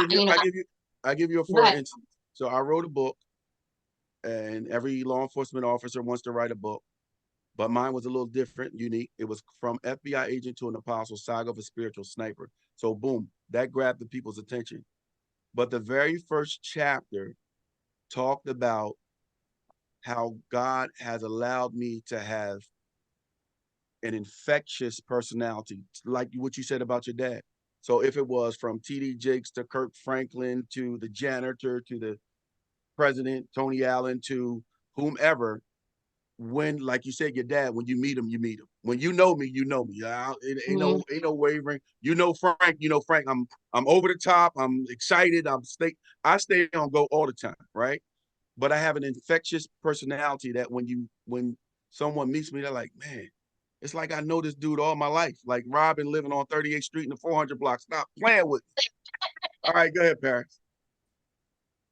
for instance. So I wrote a book, and every law enforcement officer wants to write a book, but mine was a little different, unique. It was from FBI agent to an apostle, saga of a spiritual sniper. So boom, that grabbed the people's attention. But the very first chapter talked about how God has allowed me to have an infectious personality, like what you said about your dad. So if it was from T.D. Jakes to Kirk Franklin to the janitor to the president, Tony Allen, to whomever, when, like you said, your dad, when you meet him, you meet him. When you know me, you know me. It ain't no wavering. You know Frank. I'm over the top. I'm excited. I stay on go all the time, right? but I have an infectious personality that when someone meets me, they're like, man, it's like I know this dude all my life. Like Robin living on 38th Street in the 400 block. Stop playing with me. All right, go ahead, Paris.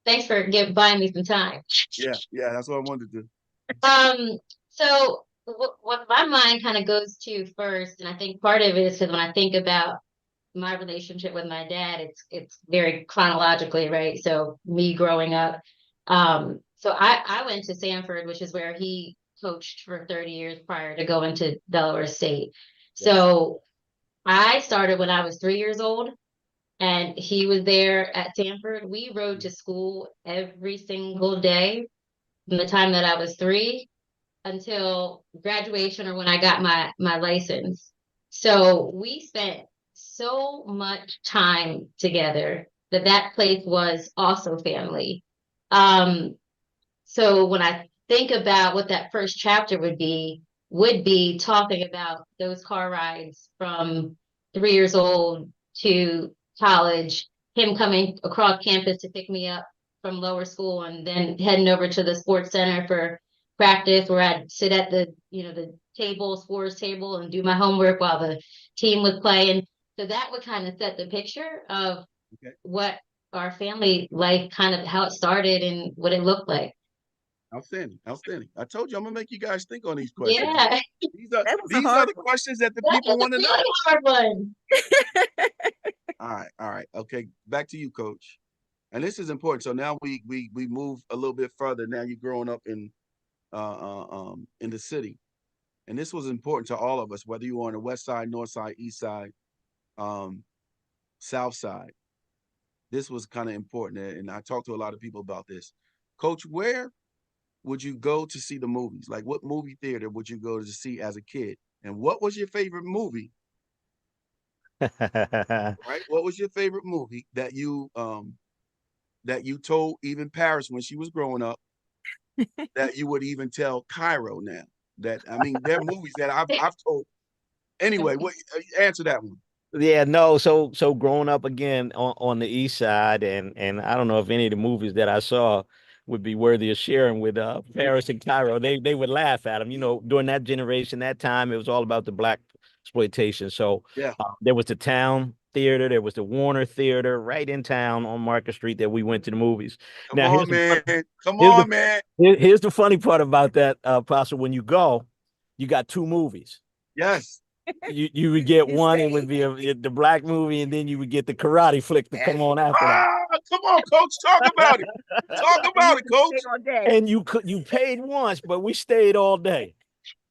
Thanks for buying me some time. Yeah, that's what I wanted to do. So what my mind kind of goes to first, and I think part of it is because when I think about my relationship with my dad, it's very chronologically, right? So me growing up, so I went to Sanford, which is where he coached for 30 years prior to going to Delaware State. So I started when I was 3 years old, and he was there at Sanford. We rode to school every single day from the time that I was three until graduation or when I got my license. So we spent so much time together that place was also family. Um, so when I think about what that first chapter would be talking about those car rides from 3 years old to college, him coming across campus to pick me up from lower school and then heading over to the sports center for practice where I'd sit at the table, sports table and do my homework while the team was playing. So that would kind of set the picture of what our family life kind of how it started and what it looked like. Outstanding. I told you I'm gonna make you guys think on these questions. Yeah. These are That was a these are hard the one. questions that the That people was want a to know. really hard one. All right. Okay, back to you, Coach. And this is important. So now we move a little bit further. Now you're growing up in the city, and this was important to all of us, whether you were on the west side, north side, east side, um, south side. This was kind of important, and I talked to a lot of people about this. Coach, where would you go to see the movies? Like, what movie theater would you go to see as a kid? And what was your favorite movie? Right? What was your favorite movie that you told even Paris when she was growing up that you would even tell Cairo now? That I mean, there are movies that I've told. Anyway, what answer that one? Yeah, no. So growing up again on the east side, and I don't know if any of the movies that I saw would be worthy of sharing with Paris and Cairo. They would laugh at them. You know, during that generation, that time, it was all about the black exploitation. So Yeah. there was the Town Theater, there was the Warner Theater right in town on Market Street that we went to the movies. Come Now on, man. Come here's the on, man. here's the funny part about that, Pastor. When you go, you got two movies. Yes. You would get one, it would be the black movie, and then you would get the karate flick to come on after that. Come on, Coach. Talk about it. Talk about it, Coach. And you paid once, but we stayed all day.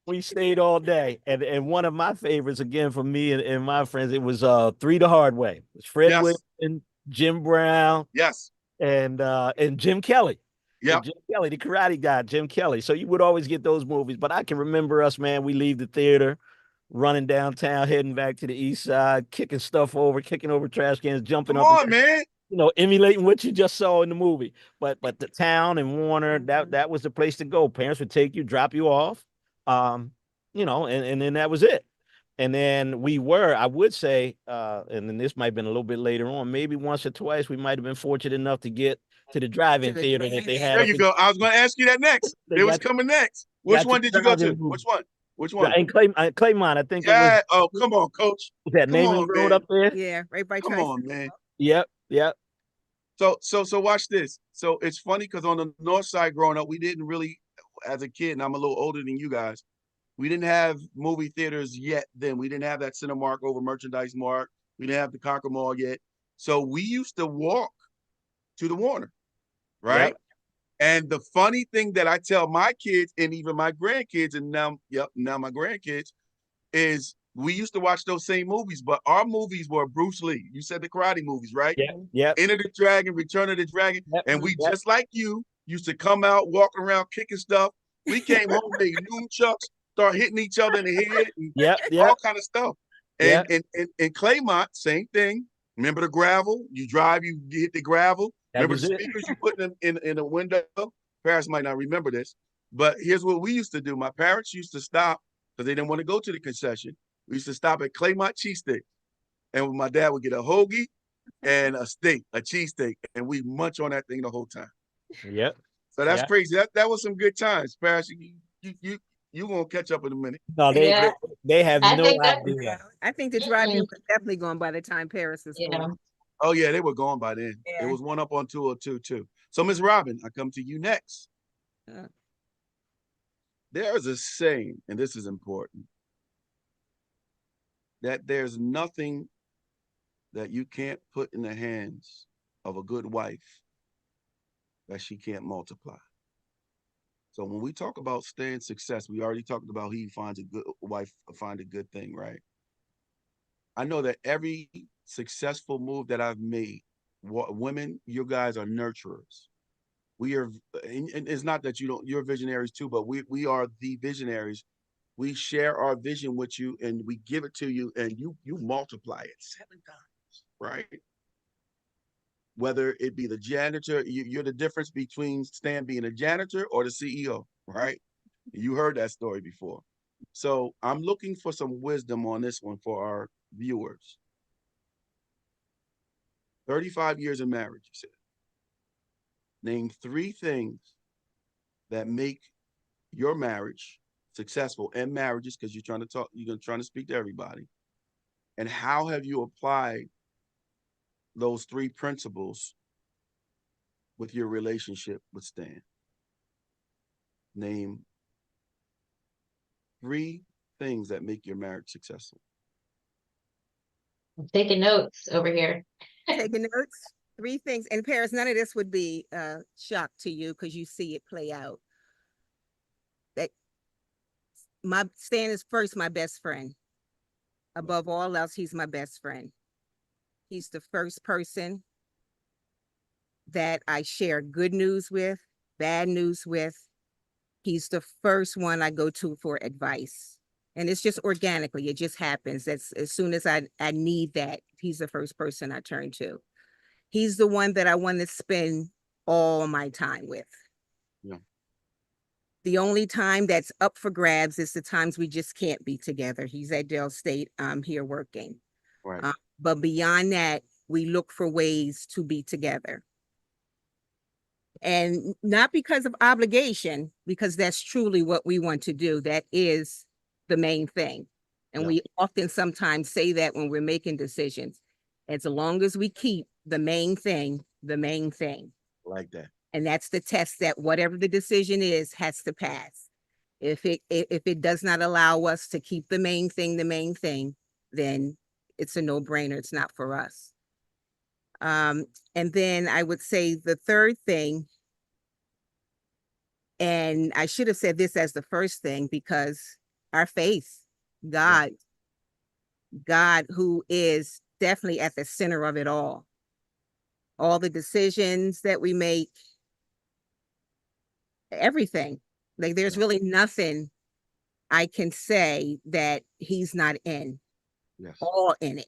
We stayed all day. And one of my favorites, again, for me and my friends, it was Three the Hard Way. It was Fred Yes. Wilson, Jim Brown, Yes. and Jim Kelly. Yeah. And Jim Kelly, the karate guy, Jim Kelly. So you would always get those movies. But I can remember us, man, we leave the theater, running downtown, heading back to the east side, kicking stuff over, kicking over trash cans, jumping Come up. on, man. You know, emulating what you just saw in the movie. But the Town and Warner, that was the place to go. Parents would take you, drop you off, you know, and then that was it. And then I would say, and then this might have been a little bit later on, maybe once or twice, we might have been fortunate enough to get to the drive-in theater that they had. There you go. I was going to ask you that next. It was coming next. Which one did you go to? Which one? Which one? In Claymont, I think it was. Oh, come on, Coach. That Naaman Road up there? Yeah, right by Come on, man. Yep. So watch this. So it's funny because on the north side growing up, we didn't really, as a kid, and I'm a little older than you guys, we didn't have movie theaters yet then. We didn't have that Cinemark over Merchandise Mart. We didn't have the Concord Mall yet. So we used to walk to the Warner, right? Yep. And the funny thing that I tell my kids and even my grandkids, and now my grandkids, is we used to watch those same movies, but our movies were Bruce Lee. You said the karate movies, right? Yeah. Enter the Dragon, Return of the Dragon. Yep. And we, just like you, used to come out, walking around, kicking stuff. We came home, made nunchucks, start hitting each other in the head, and all kind of stuff. And in Claymont, same thing. Remember the gravel? You drive, you hit the gravel. Remember the speakers you put in a window? Parents might not remember this, but here's what we used to do. My parents used to stop because they didn't want to go to the concession. We used to stop at Claymont Cheesesteak, and my dad would get a hoagie and a steak, a cheesesteak, and we munch on that thing the whole time. Yep. So that's Yeah. crazy. That was some good times, Paris. You gonna catch up in a minute. No, Yeah, they have I no think that. idea. I think the drive-in Mm-mm. was definitely gone by the time Paris was Yeah. born. Oh yeah, they were gone by then. It Yeah. was one up on 202 too. So Miss Robin, I come to you next. Uh, There is a saying, and this is important, that there's nothing that you can't put in the hands of a good wife that she can't multiply. So when we talk about staying success, we already talked about he finds a good wife, find a good thing, right? I know that every successful move that I've made, women, you guys are nurturers. We are, and it's not that you don't, you're visionaries too, but we are the visionaries. We share our vision with you and we give it to you and you multiply it 7 times, right? Whether it be the janitor, you're the difference between Stan being a janitor or the CEO, right? You heard that story before. So I'm looking for some wisdom on this one for our viewers. 35 years of marriage, you said. Name 3 things that make your marriage successful and marriages, because you're trying to talk, you're trying to speak to everybody. And how have you applied those 3 principles with your relationship with Stan? Name 3 things that make your marriage successful. I'm taking notes over here. taking notes. 3 things. And Paris, none of this would be shock to you because you see it play out. That my Stan is first my best friend. Above all else, he's my best friend. He's the first person that I share good news with, bad news with. He's the first one I go to for advice. And it's just organically, it just happens. That's as soon as I need that, he's the first person I turn to. He's the one that I want to spend all my time with. Yeah. The only time that's up for grabs is the times we just can't be together. He's at Dell State, I'm here working. Right. But beyond that, we look for ways to be together. And not because of obligation, because that's truly what we want to do. That is the main thing. And Yeah. we often sometimes say that when we're making decisions, as long as we keep the main thing, the main thing. Like that. And that's the test that whatever the decision is has to pass. If it does not allow us to keep the main thing, then it's a no-brainer. It's not for us. And then I would say the third thing, and I should have said this as the first thing, because our faith, God, who is definitely at the center of it all the decisions that we make, everything. Like there's really nothing I can say that he's not in. Yes. All in it.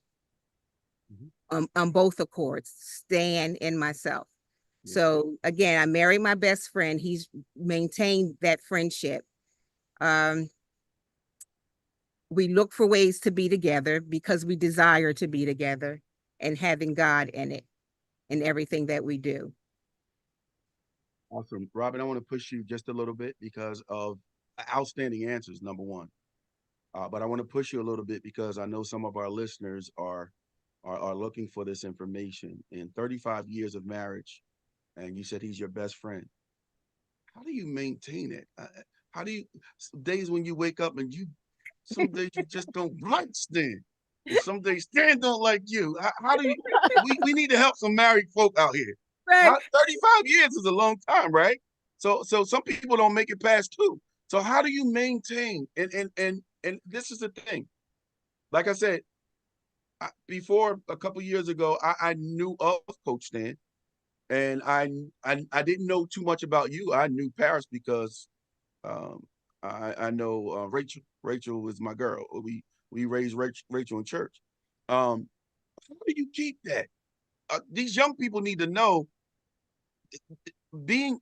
On both accords, Stan and myself. Yeah. So again, I married my best friend. He's maintained that friendship. We look for ways to be together because we desire to be together, and having God in it in everything that we do. Awesome. Robin, I want to push you just a little bit because of outstanding answers, number one. But I want to push you a little bit because I know some of our listeners are looking for this information. In 35 years of marriage, and you said he's your best friend. How do you maintain it? How do you, days when you wake up and some days you just don't like Stan. And some days Stan don't like you. How do you, we need to help some married folk out here. Right. 35 years is a long time, right? So some people don't make it past 2. So how do you maintain? And this is the thing. Like I said, before a couple years ago, I knew of Coach Stan, and I didn't know too much about you. I knew Paris because I know Rachel. Rachel was my girl. We raised Rachel in church. How do you keep that? These young people need to know being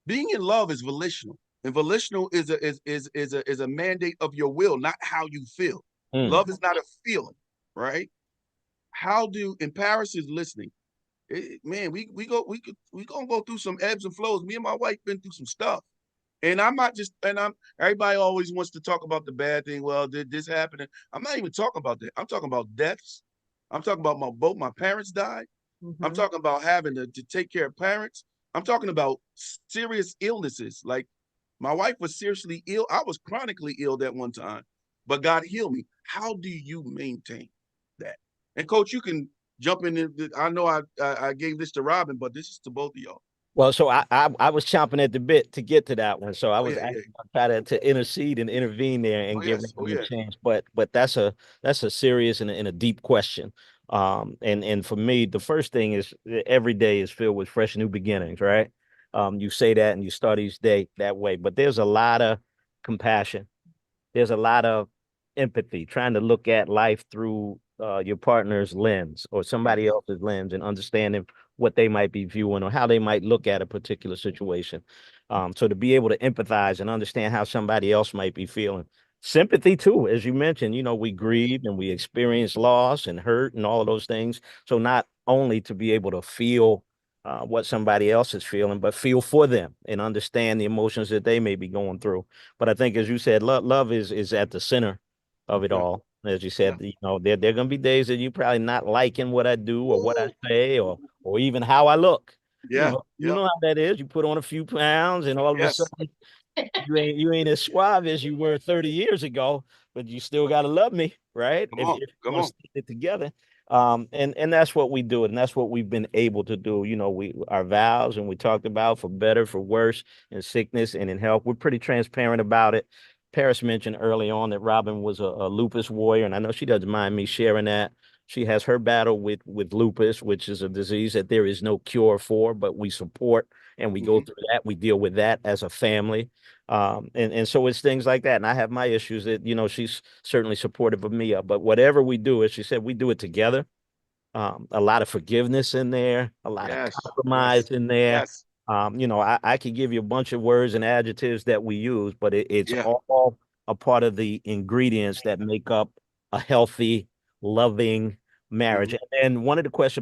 in love is volitional, and volitional is a mandate of your will, not how you feel. Love is not a feeling, right? How do, and Paris is listening, Man, we gonna go through some ebbs and flows. Me and my wife been through some stuff. And I'm not just, and I'm, everybody always wants to talk about the bad thing. Well, did this happen? I'm not even talking about that. I'm talking about deaths. I'm talking about both my parents died. I'm Mhm. talking about having to take care of parents. I'm talking about serious illnesses. Like my wife was seriously ill. I was chronically ill that one time, but God healed me. How do you maintain that? And coach, you can jump in. I know I gave this to Robin, but this is to both of y'all. Well, so I was chomping at the bit to get to that one. So I Oh was yeah, yeah. actually gonna try to intercede and intervene there Oh and give yes. them Oh a yeah. chance. But that's a serious and a deep question. And for me, the first thing is every day is filled with fresh new beginnings, right? You say that and you start each day that way. But there's a lot of compassion. There's a lot of empathy, trying to look at life through your partner's lens or somebody Yes. else's lens and understanding what they might be viewing or how they might look at a particular situation. So to be able to empathize and understand how somebody else might be feeling. Sympathy too, as you mentioned, we Yes. grieve and we experience loss and hurt and all of those things. So not only to be able to feel what somebody else is feeling, but feel for them and understand the emotions that they may be going through. But I think, as you said, love is at the center of it Yeah. all. As you Yeah. said, there are gonna be days that you probably not liking what I do or what I Ooh. say or even how I look. Yeah. You Yeah. know how that is. You put on a few pounds and all of a Yes. sudden you ain't as suave as you were 30 years ago, but you still gotta love me, right? Come If on. you Come want to on. stick it together. And that's what we do, and that's what we've been able to do. We our vows and we talked about for better, for worse, in sickness and in health. We're pretty transparent about it. Paris mentioned early on that Robin was a lupus warrior, and I know she doesn't mind me sharing that. She has her battle with lupus, which is a disease that there is no cure for, but we support and we go Hmm. through that. We deal with that as a family. And so it's things like that. And I have my issues that, she's certainly supportive of me of. But whatever we do, as she said, we do it together. A lot of forgiveness in there, a lot of Yes. Yes. compromise in there. Yes. I could give you a bunch of words and adjectives that we use, but it's Yeah. all a part of the ingredients that make up a healthy, loving marriage. Hmm. And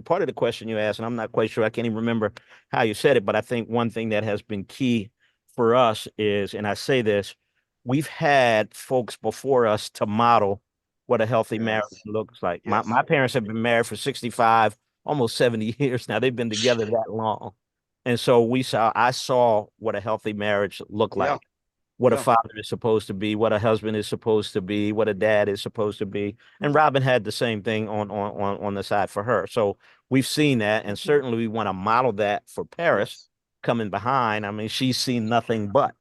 part of the question you asked, and I'm not quite sure, I can't even remember how you said it, but I think one thing that has been key for us is, and I say this, we've had folks before us to model what a healthy marriage Yes. looks like. My Yes. my parents have been married for 65, almost 70 years now. They've been together that long. And so I saw what a healthy marriage looked Yeah. like, what a Yeah. father is supposed to be, what a husband is supposed to be, what a dad is supposed to be. And Robin had the same thing on the side for her. So we've seen that, and certainly we want to model that for Paris Yes. coming behind. I mean, she's seen nothing but.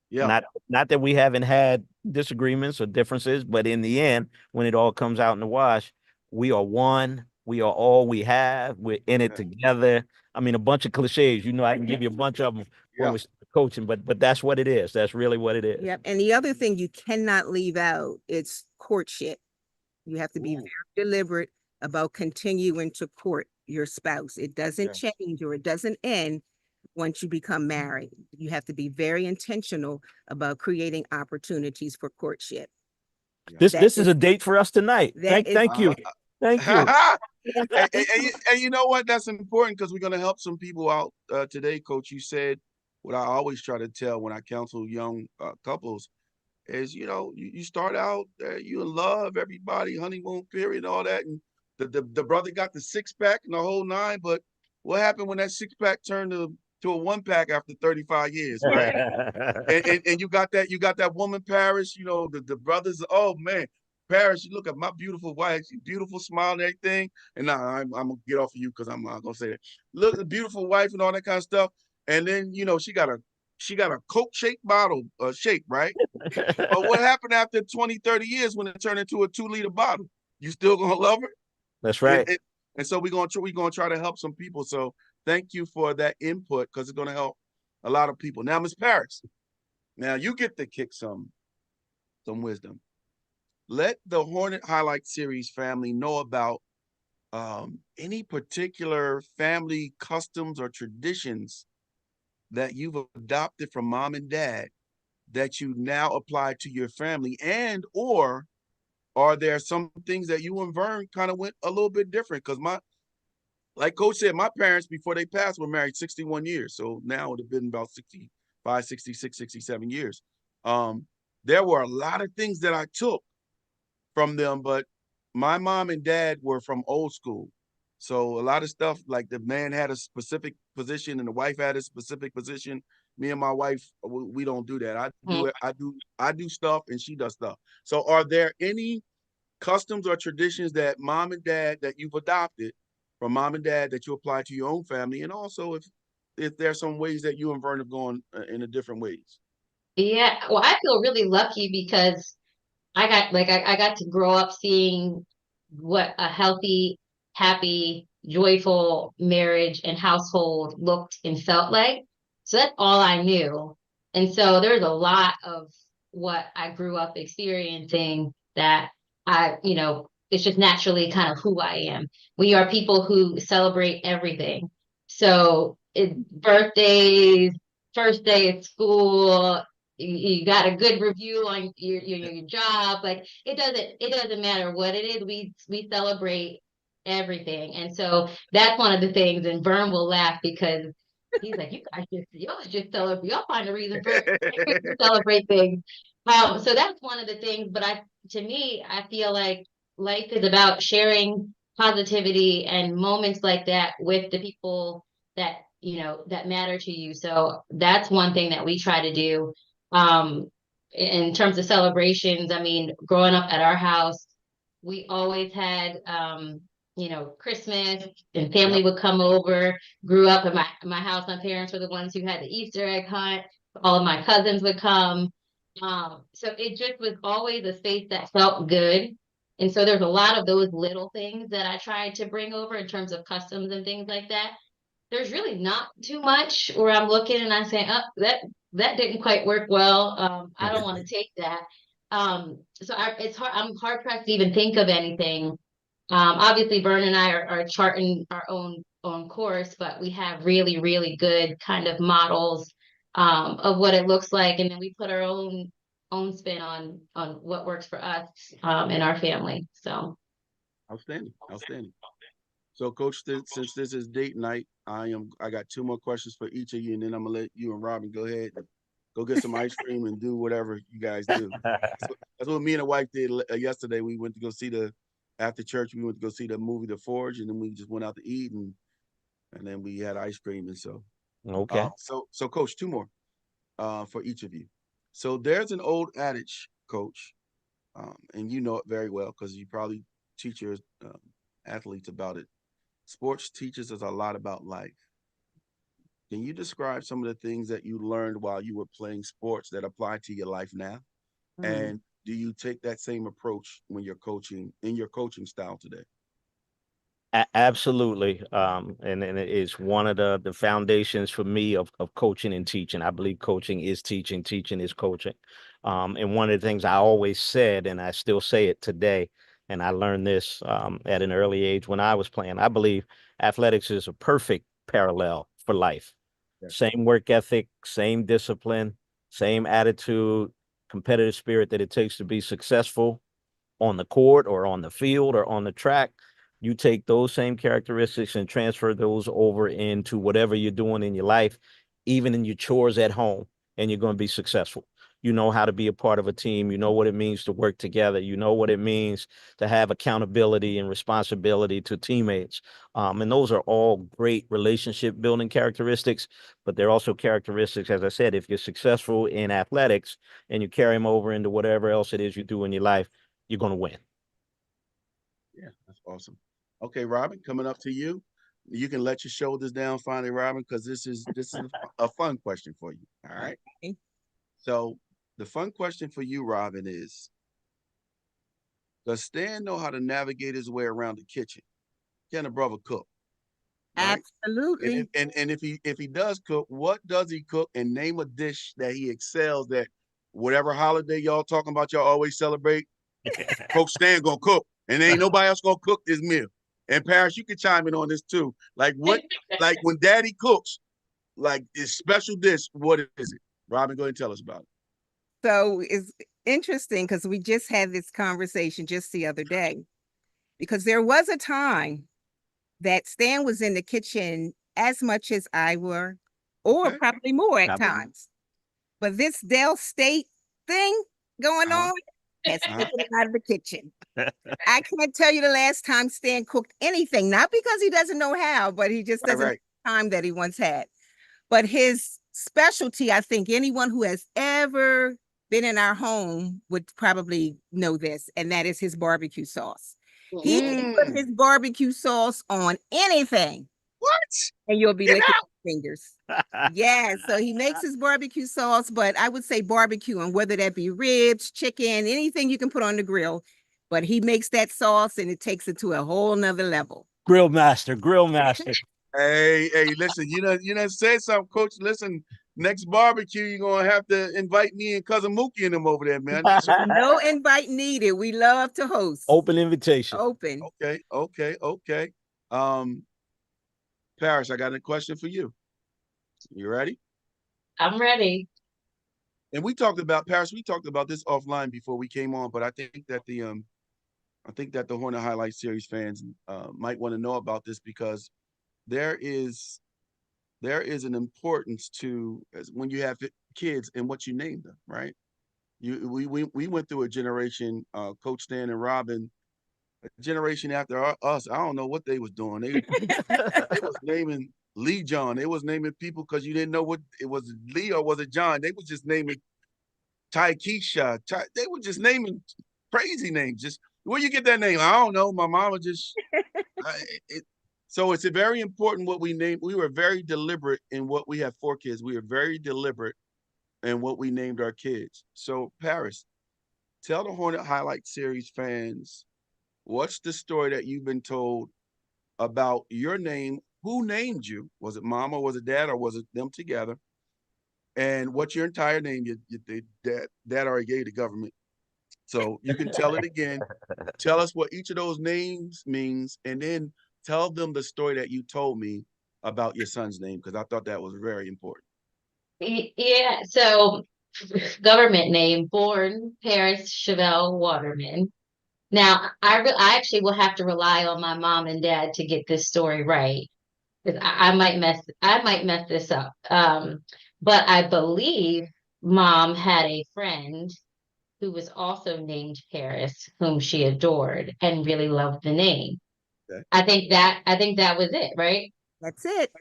Yeah. Not that we haven't had disagreements or differences, but in the end, when it all comes out in the wash, we are one. We are all we have. We're in it Yeah. together. I mean, a bunch of cliches. I can give you a bunch of them when Yeah. we start coaching, but that's what it is. That's really what it is. Yep. And the other thing you cannot leave out, it's courtship. You have to be Ooh. very deliberate about continuing to court your spouse. It doesn't Yes. change or it doesn't end once you become married. You have to be very intentional about creating opportunities for courtship. Yeah. That This is is a date for us tonight. that is Thank you. Thank you. Uh-huh. And you know what? That's important because we're going to help some people out today, Coach. You said what I always try to tell when I counsel young couples is, you start out, you in love, everybody, honeymoon period, all that, and the brother got the six pack and the whole nine. But what happened when that six pack turned to a one pack after 35 years, right? And you got that woman Paris, the brothers. Oh man, Paris, you look at my beautiful wife, she beautiful smile and everything. And now I'm gonna get off of you because I'm not gonna say that. Look, a beautiful wife and all that kind of stuff. And then she got a Coke shake bottle shape, right? But what happened after 20, 30 years when it turned into a 2-liter bottle? You still gonna love her? That's And, right. and, and so we're gonna try to help some people. So thank you for that input because it's gonna help a lot of people. Now, Miss Paris, now you get to kick some wisdom. Let the Hornet Highlight Series family know about any particular family customs or traditions that you've adopted from mom and dad that you now apply to your family, and or are there some things that you and Vern kind of went a little bit different? Because like Coach said, my parents, before they passed, were married 61 years. So now it would have been about 65, 66, 67 years. There were a lot of things that I took from them, but my mom and dad were from old school. So a lot of stuff, like the man had a specific position and the wife had a specific position. Me and my wife, we don't do that. I do it. I do stuff and she does stuff. So are there any customs or traditions that mom and dad that you've adopted from mom and dad that you apply to your own family? And also if there's some ways that you and Vern have gone in a different ways. Yeah, well, I feel really lucky because I got to grow up seeing what a healthy, happy, joyful marriage and household looked and felt like. So that's all I knew. And so there's a lot of what I grew up experiencing that it's just naturally kind of who I am. We are people who celebrate everything. So birthdays, first day at school, you got a good review on your job. Like it doesn't matter what it is. We celebrate everything. And so that's one of the things. And Vern will laugh because he's like, y'all just celebrate. Y'all find a reason for to celebrate things. So that's one of the things. But to me, I feel like life is about sharing positivity and moments like that with the people that that matter to you. So that's one thing that we try to do. In terms of celebrations, I mean, growing up at our house, we always had Christmas and family Yep. would come over. Grew up in my house, my parents were the ones who had the Easter egg hunt. All of my cousins would come. So it just was always a space that felt good. And so there's a lot of those little things that I tried to bring over in terms of customs and things like that. There's really not too much where I'm looking and I'm saying, oh, that didn't quite work well. I don't want to take that. It's hard. I'm hard pressed to even think of anything. Obviously, Vern and I are charting our own course, but we have really, really good kind of models of what it looks like, and then we put our own spin on what works for us in our family. So Outstanding. Outstanding. So, Coach, since this is date night, I got two more questions for each of you, and then I'm gonna let you and Robin go ahead and go get some ice cream and do whatever you guys do. That's what me and the wife did yesterday. We went to go see after church. We went to go see the movie The Forge, and then we just went out to eat, and then we had ice cream, and so Okay. so Coach, two more for each of you. So there's an old adage, Coach, and you know it very well because you probably teach your athletes about it. Sports teaches us a lot about life. Can you describe some of the things that you learned while you were playing sports that apply to your life now? mm. And do you take that same approach when you're coaching in your coaching style today? Absolutely. And it is one of the foundations for me of coaching and teaching. I believe coaching is teaching, teaching is coaching. And one of the things I always said, and I still say it today, and I learned this at an early age when I was playing. I believe athletics is a perfect parallel for life. Yes. Same work ethic, same discipline, same attitude, competitive spirit that it takes to be successful on the court or on the field or on the track. You take those same characteristics and transfer those over into whatever you're doing in your life, even in your chores at home, and you're going to be successful. You know how to be a part of a team. You know what it means to work together. You know what it means to have accountability and responsibility to teammates. And those are all great relationship building characteristics, but they're also characteristics, as I said, if you're successful in athletics and you carry them over into whatever else it is you do in your life, you're going to win. Yeah, that's awesome. Okay, Robin, coming up to you. You can let your shoulders down finally, Robin, because this is a fun question for you. All right. Okay. So the fun question for you, Robin, is does Stan know how to navigate his way around the kitchen? Can a brother cook? Right? Absolutely. And if he does cook, what does he cook? And name a dish that he excels that whatever holiday y'all talking about, y'all always celebrate. Coach Stan gonna cook, and ain't nobody else gonna cook this meal. And Paris, you can chime in on this too. Like when Daddy cooks, like his special dish, what is it? Robin, go ahead and tell us about it. So it's interesting because we just had this conversation just the other day, because there was a time that Stan was in the kitchen as much as I were, or Okay. probably more at Probably. times. But this Dell State thing going Uh-huh. on has Uh-huh. taken him out of the kitchen. I can't tell you the last time Stan cooked anything, not because he doesn't know how, but he just Right, doesn't have right. the time that he once had. But his specialty, I think anyone who has ever been in our home would probably know this, and that is his barbecue sauce. He can put his barbecue sauce on anything, What? and you'll be Get licking out! your fingers. Yeah, so he makes his barbecue sauce, but I would say barbecue, and whether that be ribs, chicken, anything you can put on the grill. But he makes that sauce and it takes it to a whole nother level. Grill master, grill master. Hey, listen, you know, said something, Coach. Listen, next barbecue, you're gonna have to invite me and cousin Mookie and them over there, man. No invite needed. We love to host. Open invitation. Open. Okay. Um, Paris, I got a question for you. You ready? I'm ready. And we talked about Paris. We talked about this offline before we came on, but I think that the Hornet Highlight Series fans might want to know about this because there is an importance to as when you have kids and what you name them, right? We went through a generation, Coach Stan and Robin, a generation after us. I don't know what they was doing. They was naming Lee John. They was naming people because you didn't know what it was, Lee or was it John. They was just naming Ty Keisha. They were just naming crazy names. Just where you get that name? I don't know. My mama just. So it's a very important what we named. We were very deliberate in what we have 4 kids. We were very deliberate in what we named our kids. So Paris, tell the Hornet Highlight Series fans what's the story that you've been told about your name? Who named you? Was it mom or was it dad or was it them together? And what's your entire name? Dad already gave the government. So you can tell it again. Tell us what each of those names means, and then tell them the story that you told me about your son's name, because I thought that was very important. Yeah, so government name, born Paris Chevelle Waterman. Now, I actually will have to rely on my mom and dad to get this story right because I might mess this up. But I believe mom had a friend who was also named Paris, whom she adored and really loved the name. Okay. I think that was it, right? That's it.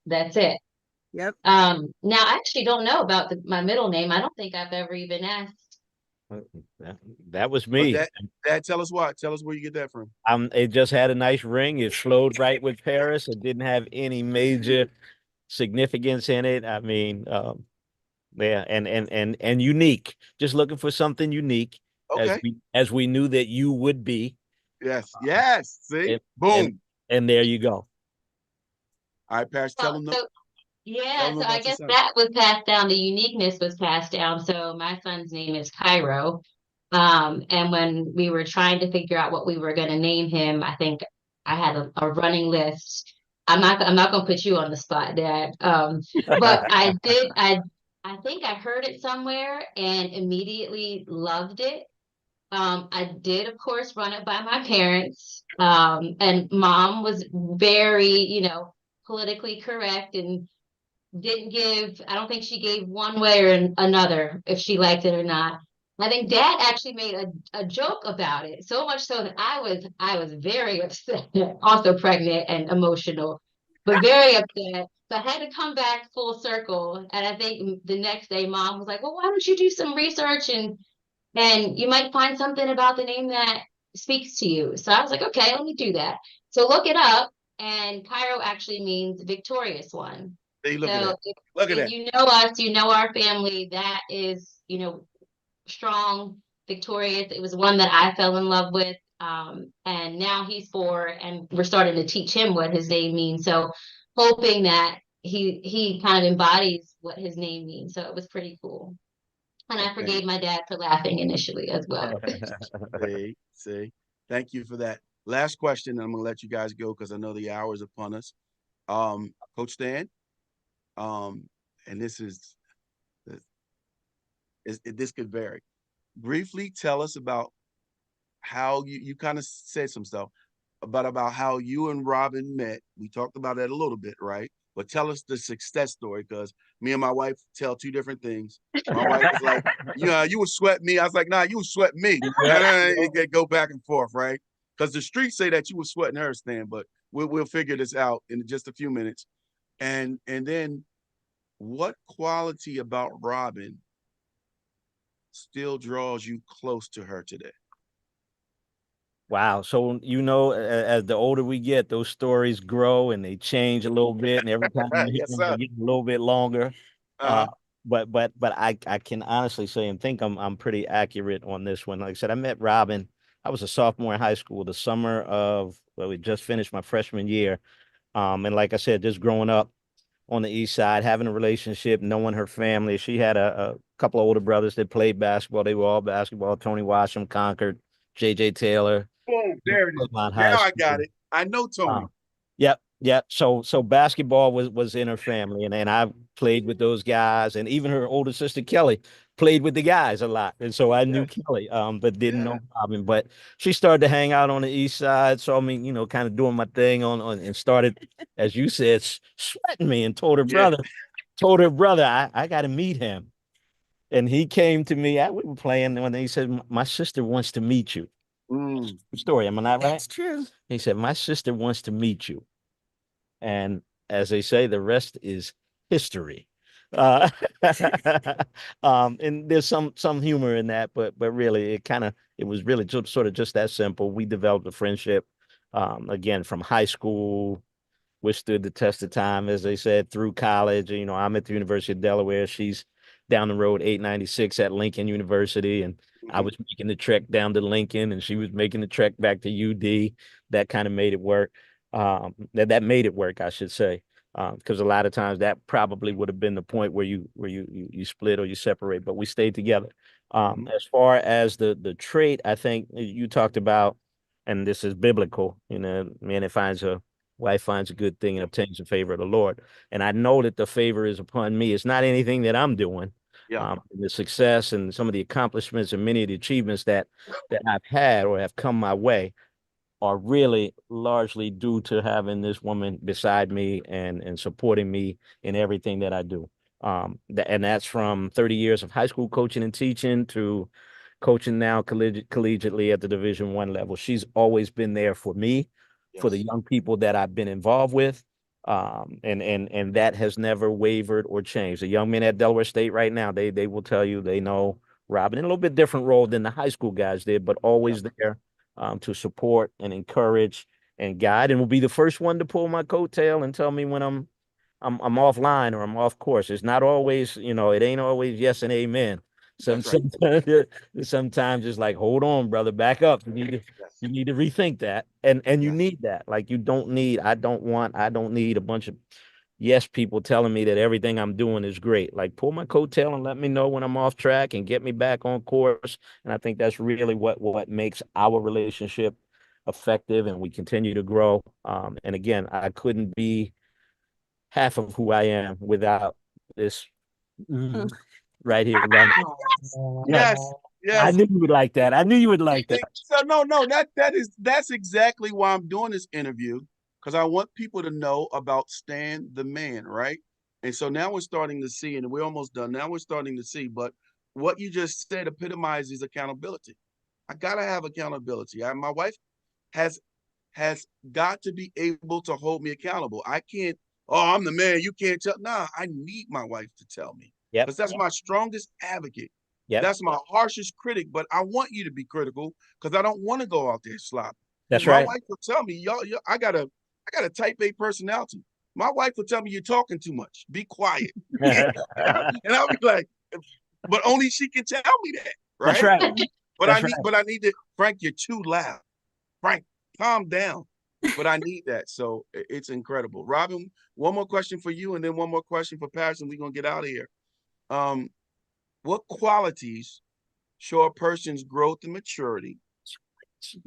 That's it. Yep. Now I actually don't know about my middle name. I don't think I've ever even asked. That was But me. Dad, tell us why. Tell us where you get that from. It just had a nice ring. It flowed right with Paris. It didn't have any major significance in it. I mean, yeah, and unique. Just looking for something unique, Okay. as we knew that you would be. Yes. See, And, boom. and there you go. All right, Paris, tell them. Yeah, so I about your guess son. that was passed down. The uniqueness was passed down. So my son's name is Cairo. And when we were trying to figure out what we were going to name him, I think I had a running list. I'm not going to put you on the spot, Dad. But I think I heard it somewhere and immediately loved it. I did, of course, run it by my parents. And mom was very, politically correct and didn't give, I don't think she gave one way or another if she liked it or not. I think dad actually made a joke about it, so much so that I was very upset, also pregnant and emotional, but very upset. So I had to come back full circle. And I think the next day mom was like, well, why don't you do some research and you might find something about the name that speaks to you. So I was like, okay, let me do that. So look it up, and Cairo actually means victorious one. Hey, look at So that. Look at if that. you know us, you know our family, that is, strong, victorious. It was one that I fell in love with. And now he's 4 and we're starting to teach him what his name means. So hoping that he kind of embodies what his name means. So it was pretty cool. And I Okay. forgave my dad for laughing initially as well. See. Thank you for that. Last question. I'm gonna let you guys go because I know the hour is upon us. Coach Stan, and this could vary. Briefly tell us about how you kind of said some stuff about how you and Robin met. We talked about that a little bit, right? But tell us the success story, because me and my wife tell two different things. My wife was like, "Yeah, you would sweat me." I was like, "Nah, you would sweat me." It go back and forth, right? Because the streets say that you were sweating her, Stan, but we'll figure this out in just a few minutes. And then what quality about Robin still draws you close to her today? Wow. So, as the older we get, those stories grow and they change a little bit. And every time you hear Yes, them, they sir. get a little bit longer. Uh, Uh-huh. but I can honestly say and think I'm pretty accurate on this one. Like I said, I met Robin. I was a sophomore in high school, the summer of, well, we just finished my freshman year. And like I said, just growing up on the east side, having a relationship, knowing her family. She had a couple of older brothers that played basketball. They were all basketball. Tony Washam, Concord, J.J. Taylor, Boom, there it is. Woodlawn High Now I got School. it. I know Tony. Yep, yep. So basketball was in her family, and I played with those guys, and even her older sister Kelly played with the guys a lot, and so I knew Yes. Kelly, but didn't Yeah. know Robin. But she started to hang out on the east side, so I mean, kind of doing my thing on and started, as you said, sweating me, and Yeah. told her brother, I got to meet him, and he came to me. We were playing when he said, "My sister wants to meet you." Mm. Story, am I not right? That's true. He said, "My sister wants to meet you." And as they say, the rest is history. Uh, and there's some humor in that, but really, it was really just, sort of just that simple. We developed a friendship, again, from high school, withstood the test of time, as they said, through college. I'm at the University of Delaware. She's down the road, 896 at Lincoln University, and I Mhm. was making the trek down to Lincoln, and she was making the trek back to UD. That kind of made it work. That made it work, I should say, because a lot of times that probably would have been the point where you split or you separate, but we stayed together. Mhm. As far as the trait, I think you talked about, and this is biblical. Man, it finds a wife finds a good thing and obtains the favor of the Lord. And I know that the favor is upon me. It's not anything that I'm doing. Yeah. The success and some of the accomplishments and many of the achievements that I've had or have come my way are really largely due to having this woman beside me and supporting me in everything that I do. And that's from 30 years of high school coaching and teaching to coaching now collegiately at the Division I level. She's always been there for me, for the Yes. young people that I've been involved with. And that has never wavered or changed. The young men at Delaware State right now, they will tell you they know Robin in a little bit different role than the high school guys did, but Yeah. always there to support and encourage and guide, and will be the first one to pull my coattail and tell me when I'm offline or I'm off course. It's not always, it ain't always yes and amen. That's right. Sometimes it's like, hold on, brother, back up. Yes. You need to rethink that. And you Yes. need that. Like I don't need a bunch of yes people telling me that everything I'm doing is great. Like pull my coattail and let me know when I'm off track and get me back on course. And I think that's really what makes our relationship effective, and we continue to grow. And again, I couldn't be half of who I am without this Mm. right here. Love. Yes. I Yes. knew you would like that. I knew you would like that. So no, that's exactly why I'm doing this interview, because I want people to know about Stan the man, right? And so now we're starting to see, and we're almost done. Now we're starting to see, but what you just said epitomizes accountability. I gotta have accountability. My wife has has got to be able to hold me accountable. I can't, oh, I'm the man, you can't tell. Nah, I need my wife to tell me, Yep. because that's my strongest advocate. Yep. That's my harshest critic, but I want you to be critical because I don't want to go out there sloppy. That's My right. wife will tell me, y'all, I got a type A personality. My wife will tell me you're talking too much. Be quiet. And I'll be like, but only she can tell me that, That's right? right. That's right. But I need to, Frank, you're too loud. Frank, calm down. But I need that. So it's incredible. Robin, one more question for you, and then one more question for Paris, and we're gonna get out of here. Um, what qualities show a person's growth and maturity?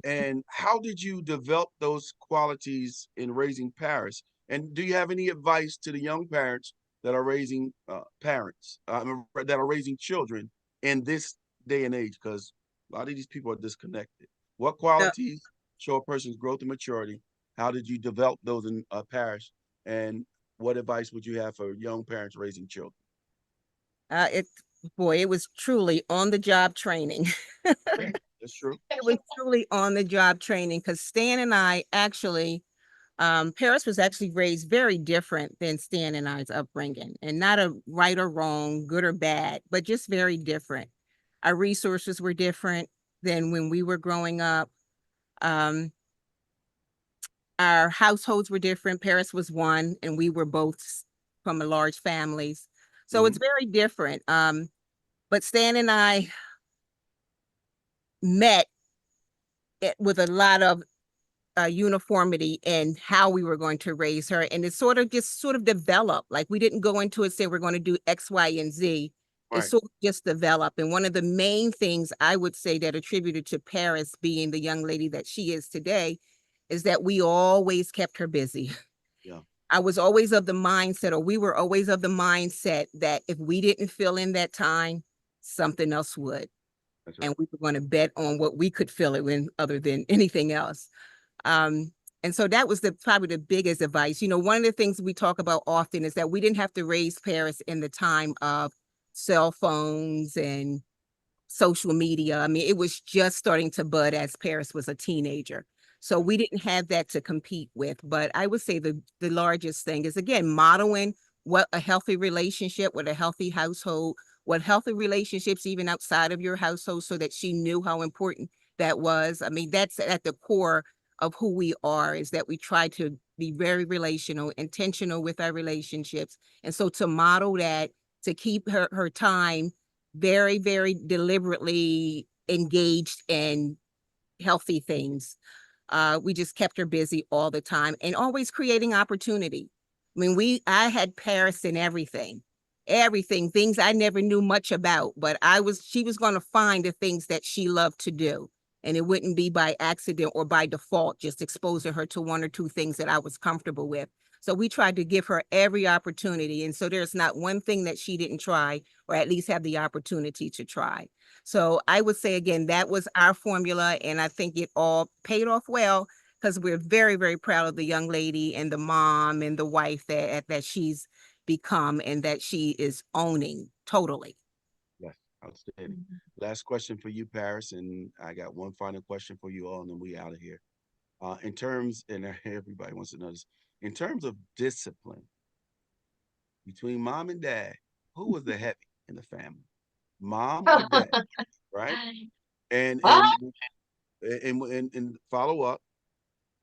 And how did you develop those qualities in raising Paris? And do you have any advice to the young parents that are raising that are raising children in this day and age? Because a lot of these people are disconnected. What No, qualities? show a person's growth and maturity. How did you develop those in parish? And what advice would you have for young parents raising children? It boy, it was truly on the job training. That's true. It was truly on the job training because Stan and I actually, Paris was actually raised very different than Stan and I's upbringing, and not a right or wrong, good or bad, but just very different. Our resources were different than when we were growing up. Um, our households were different. Paris was one, and we were both from a large families. So it's very different. But Stan and I met with a lot of uniformity in how we were going to raise her. And it sort of developed. Like we didn't go into it, say we're going to do X, Y, and Z. It Right. sort of just developed. And one of the main things I would say that attributed to Paris being the young lady that she is today is that we always kept her busy. Yeah. I was always of the mindset, or we were always of the mindset that if we didn't fill in that time, something else would. That's right. And we were going to bet on what we could fill it in other than anything else. And so that was probably the biggest advice. You know, one of the things we talk about often is that we didn't have to raise Paris in the time of cell phones and social media. I mean, it was just starting to bud as Paris was a teenager. So we didn't have that to compete with. But I would say the largest thing is, again, modeling what a healthy relationship, what a healthy household, what healthy relationships even outside of your household, so that she knew how important that was. I mean, that's at the core of who we are, is that we try to be very relational, intentional with our relationships. And so to model that, to keep her time very, very deliberately engaged in healthy things. We just kept her busy all the time and always creating opportunity. I mean, I had Paris in everything, things I never knew much about, but she was going to find the things that she loved to do. And it wouldn't be by accident or by default, just exposing her to one or two things that I was comfortable with. So we tried to give her every opportunity. And so there's not one thing that she didn't try, or at least have the opportunity to try. So I would say, again, that was our formula. And I think it all paid off well, because we're very, very proud of the young lady and the mom and the wife that she's become and that she is owning totally. Yes. Outstanding. Last question for you, Paris, and I got one final question for you all, and then we out of here. In terms, and everybody wants to know this, in terms of discipline between mom and dad, who was the heavy in the family, mom or dad? Right? And Well, follow up,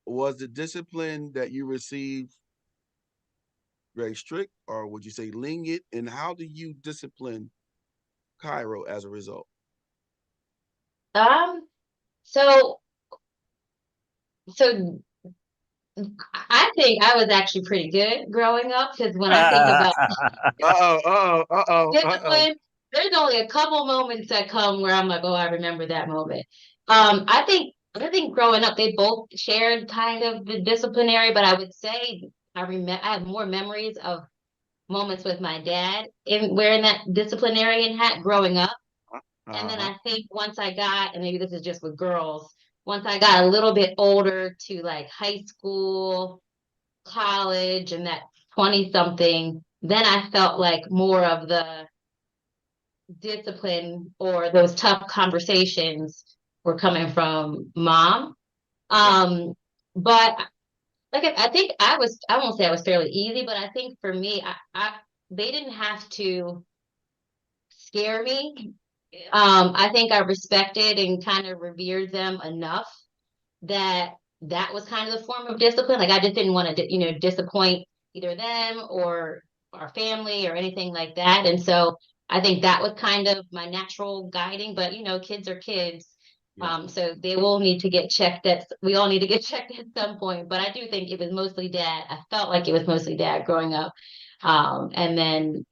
was the discipline that you received very strict, or would you say lenient? And how do you discipline Cairo as a result? um, so so I think I was actually pretty good growing up, because when I think about Uh-oh, uh-oh, uh-oh, uh-oh. discipline, there's only a couple moments that come where I'm like, oh, I remember that moment. I think growing up, they both shared kind of the disciplinary, but I would say I have more memories of moments with my dad in wearing that disciplinarian hat growing up. And then Uh-huh. I think once I got, and maybe this is just with girls, once I got a little bit older to like high school, college, and that 20 something, then I felt like more of the discipline or those tough conversations were coming from mom. Okay. But like I think I won't say I was fairly easy, but I think for me, I they didn't have to scare me. I think I respected and kind of revered them enough that that was kind of the form of discipline. Like I just didn't want to, disappoint either them or our family or anything like that. And so I think that was kind of my natural guiding. But kids are kids. Yeah. So they will need to get checked. We all need to get checked at some point. But I do think it was mostly dad. I felt like it was mostly dad growing up. And then,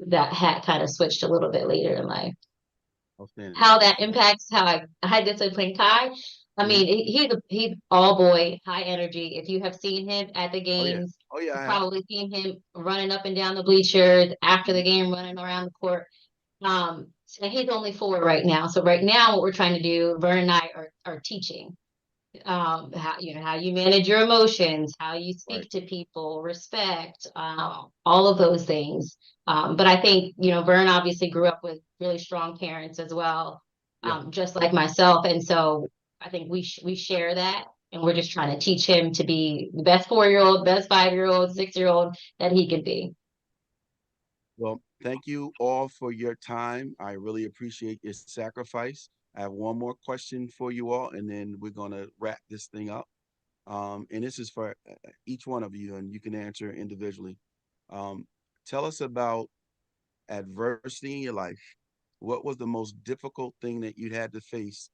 that hat kind of switched a little bit later in life. Outstanding. How that Outstanding. impacts how I discipline Kai. I Mhm. mean, he's all boy, high energy. If you have seen him at the Oh yeah. games, Oh yeah, you've I have. probably seen him running up and down the bleachers after the Mhm. game, running around the court. And he's only 4 right now. So right now, what we're trying to do, Vern and I are teaching. how you manage your emotions, how you Right. speak to people, respect, all of those things. But I think, Vern obviously grew up with really strong parents as well, Yeah. just like myself. And so I think we share that, and we're just trying to teach him to be the best 4-year-old, best 5-year-old, 6-year-old that he can be. Well, thank you all for your time. I really appreciate your sacrifice. I have one more question for you all, and then we're going to wrap this thing up. And this is for each one of you, and you can answer individually. Um, Tell us about adversity in your life. What was the most difficult thing that you had to face,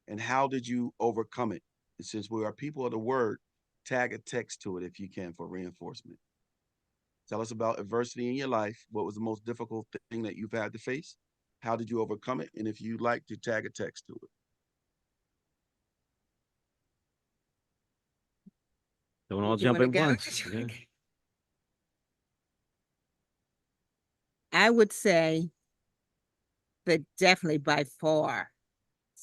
and how did you overcome it? And since we are people of the word, tag a text to it if you can for reinforcement. Tell us about adversity in your life. What was the most difficult thing that you've had to face? How did you overcome it? And if you'd like to tag a text to it. Don't all You jump want to at go? once. Yeah. I would say that definitely by far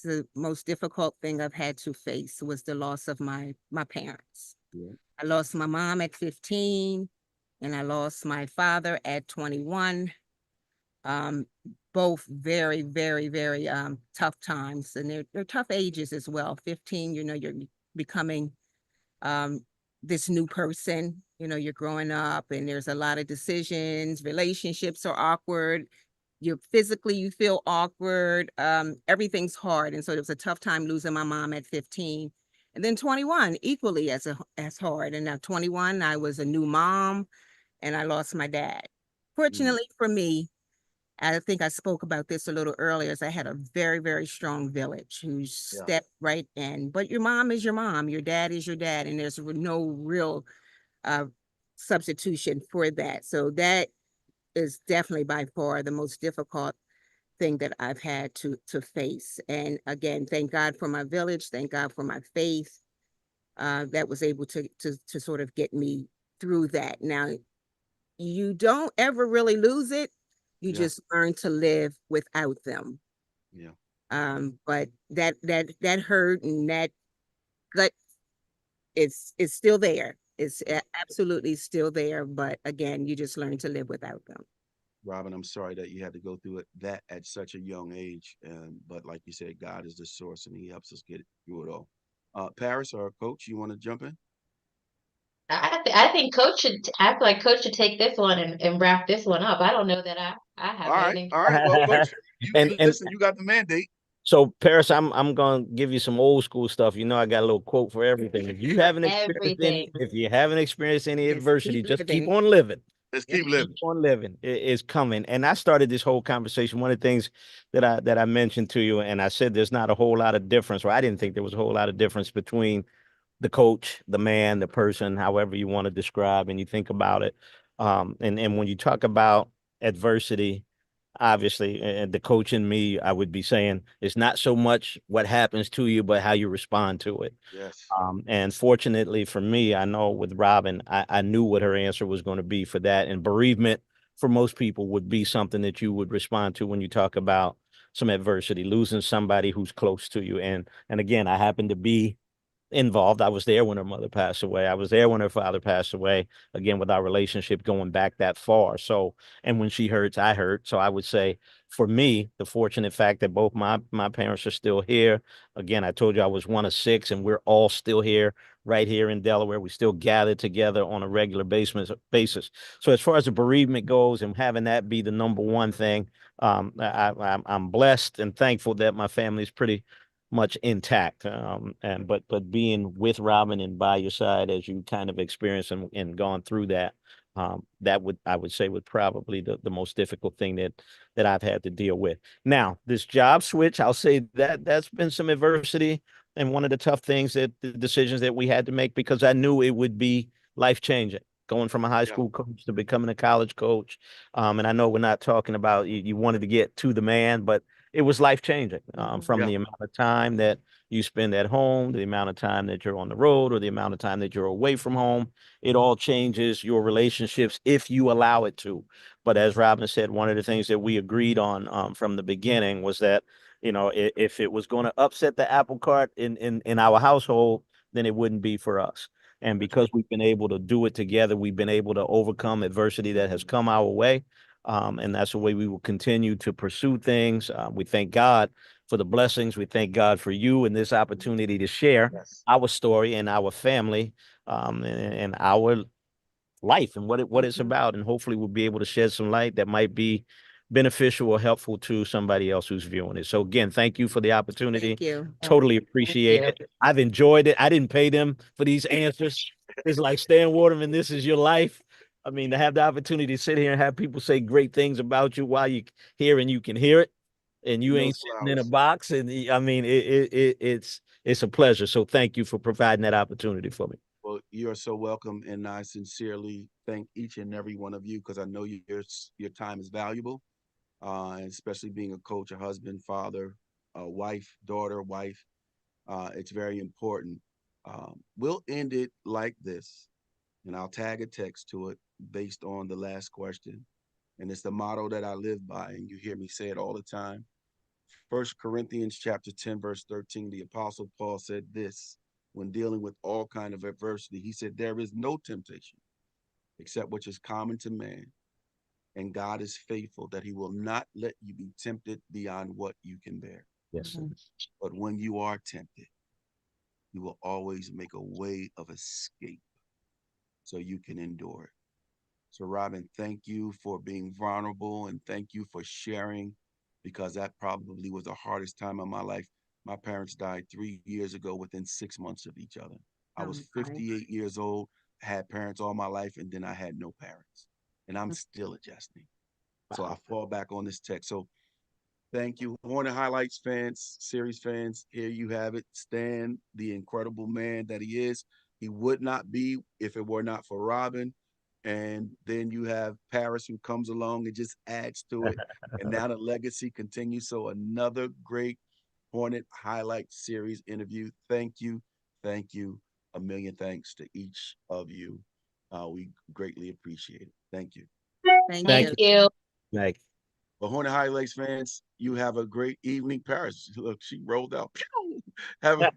the most difficult thing I've had to face was the loss of my parents. Yeah. I lost my mom at 15 and I lost my father at 21. Um, Both very, very, very tough times. And they're tough ages as well. 15, you're becoming um this new person, you're growing up and there's a lot of decisions, relationships are awkward, you feel awkward, everything's hard. And so it was a tough time losing my mom at 15, and then 21 equally as hard. And now 21, I was a new mom and I lost my dad. Mm, Fortunately for me, I think I spoke about this a little earlier, as I had a very, very strong village who yeah. stepped right in. But your mom is your mom, your dad is your dad, and there's no real uh, substitution for that. So that is definitely by far the most difficult thing that I've had to face. And again, thank God for my village, thank God for my faith, that was able to sort of get me through that. Now, you don't ever really lose it. You Yeah. just learn to live without them. Yeah. But that hurt and that gut is still there. It's Yeah. absolutely still there. But again, you just learn to live without them. Robin, I'm sorry that you had to go through it that at such a young age. But like you said, God is the source and he helps us get through it all. Paris or Coach, you want to jump in? I think I feel like Coach should take this one and wrap this one up. I don't know that I All have right. anything. All right. Well, Coach, you and listen, you got the mandate. so Paris, I'm gonna give you some old school stuff. You know, I got a little quote for everything. Everything. If you haven't experienced any Just adversity, keep just keep living. on living. Let's Yep. keep Keep living. on living. It is coming. And I started this whole conversation. One of the things that I mentioned to you, and I said there's not a whole lot of difference, or I didn't think there was a whole lot of difference between the coach, the man, the person, however you want to describe, and you think about it. And when you talk about adversity, obviously, and the coach in me, I would be saying it's not so much what happens to you, but how you respond to it. Yes. And fortunately for me, I know with Robin, I knew what her answer was going to be for that. And bereavement for most people would be something that you would respond to when you talk about some adversity, losing somebody who's close to you. And again, I happen to be involved. I was there when her mother passed away. I was there when her father passed away, again, with our relationship going back that far. So, and when she hurts, I hurt. So I would say for me, the fortunate fact that both my parents are still here. Again, I told you I was one of six and we're all still here right here in Delaware. We still gather together on a regular basis. So as far as the bereavement goes and having that be the number one thing, I'm blessed and thankful that my family is pretty much intact. And but being with Robin and by your side as you kind of experienced and gone through that, that would I would say would probably the most difficult thing that I've had to deal with. Now, this job switch, I'll say that that's been some adversity and one of the tough things that the decisions that we had to make because I knew it would be life changing. Going from a high Yeah. school coach to becoming a college coach. And I know we're not talking about you wanted to get to the man, but it was life changing from Yeah. the amount of time that you spend at home, the amount of time that you're on the road, or the amount of time that you're away from home. It all changes your relationships if you allow it to. But as Robin said, one of the things that we agreed on from the beginning was that if it was going to upset the apple cart in our household, then it wouldn't be for us. And because we've been able to do it together, we've been able to overcome adversity that has come our way. And that's the way we will continue to pursue things. We thank God for the blessings. We thank God for you and this opportunity to share our story and our family, and our life and what it's about. And hopefully we'll be able to shed some light that might be beneficial or helpful to somebody else who's viewing it. So again, thank you for the opportunity. Thank you. Totally appreciate it. I've enjoyed it. I didn't pay them for these answers. It's like Stan Waterman, this is your life. I mean, to have the opportunity to sit here and have people say great things about you while you hear and you can hear it, and you No ain't sitting in a flowers. box. And I mean, it's a pleasure. So thank you for providing that opportunity for me. Well, you are so welcome, and I sincerely thank each and every one of you because I know your time is valuable, and especially being a coach, a husband, father, a wife, daughter, wife. It's very important. We'll end it like this, and I'll tag a text to it based on the last question, and it's the motto that I live by, and you hear me say it all the time. First Corinthians chapter 10, verse 13, the apostle Paul said this when dealing with all kind of adversity. He said, there is no temptation except which is common to man. And God is faithful that he will not let you be tempted beyond what you can bear. Yes, sir. But when you are tempted, you will always make a way of escape so you can endure it. So, Robin, thank you for being vulnerable and thank you for sharing because that probably was the hardest time of my life. My parents died 3 years ago within 6 months of each other. I was 58 years old, had parents all my life, and then I had no parents. And I'm still adjusting. So I fall back on this text. So thank you. Hornet Highlights fans, series fans, here you have it. Stan, the incredible man that he is. He would not be if it were not for Robin. And then you have Paris who comes along and just adds to it. And now the legacy continues. So another great Hornet Highlight Series interview. Thank you. Thank you. A million thanks to each of you. We greatly appreciate it. Thank you. Thank Thank you. you. Like, Well, Hornet Highlights fans, you have a great evening. Paris, look, she rolled out. Have a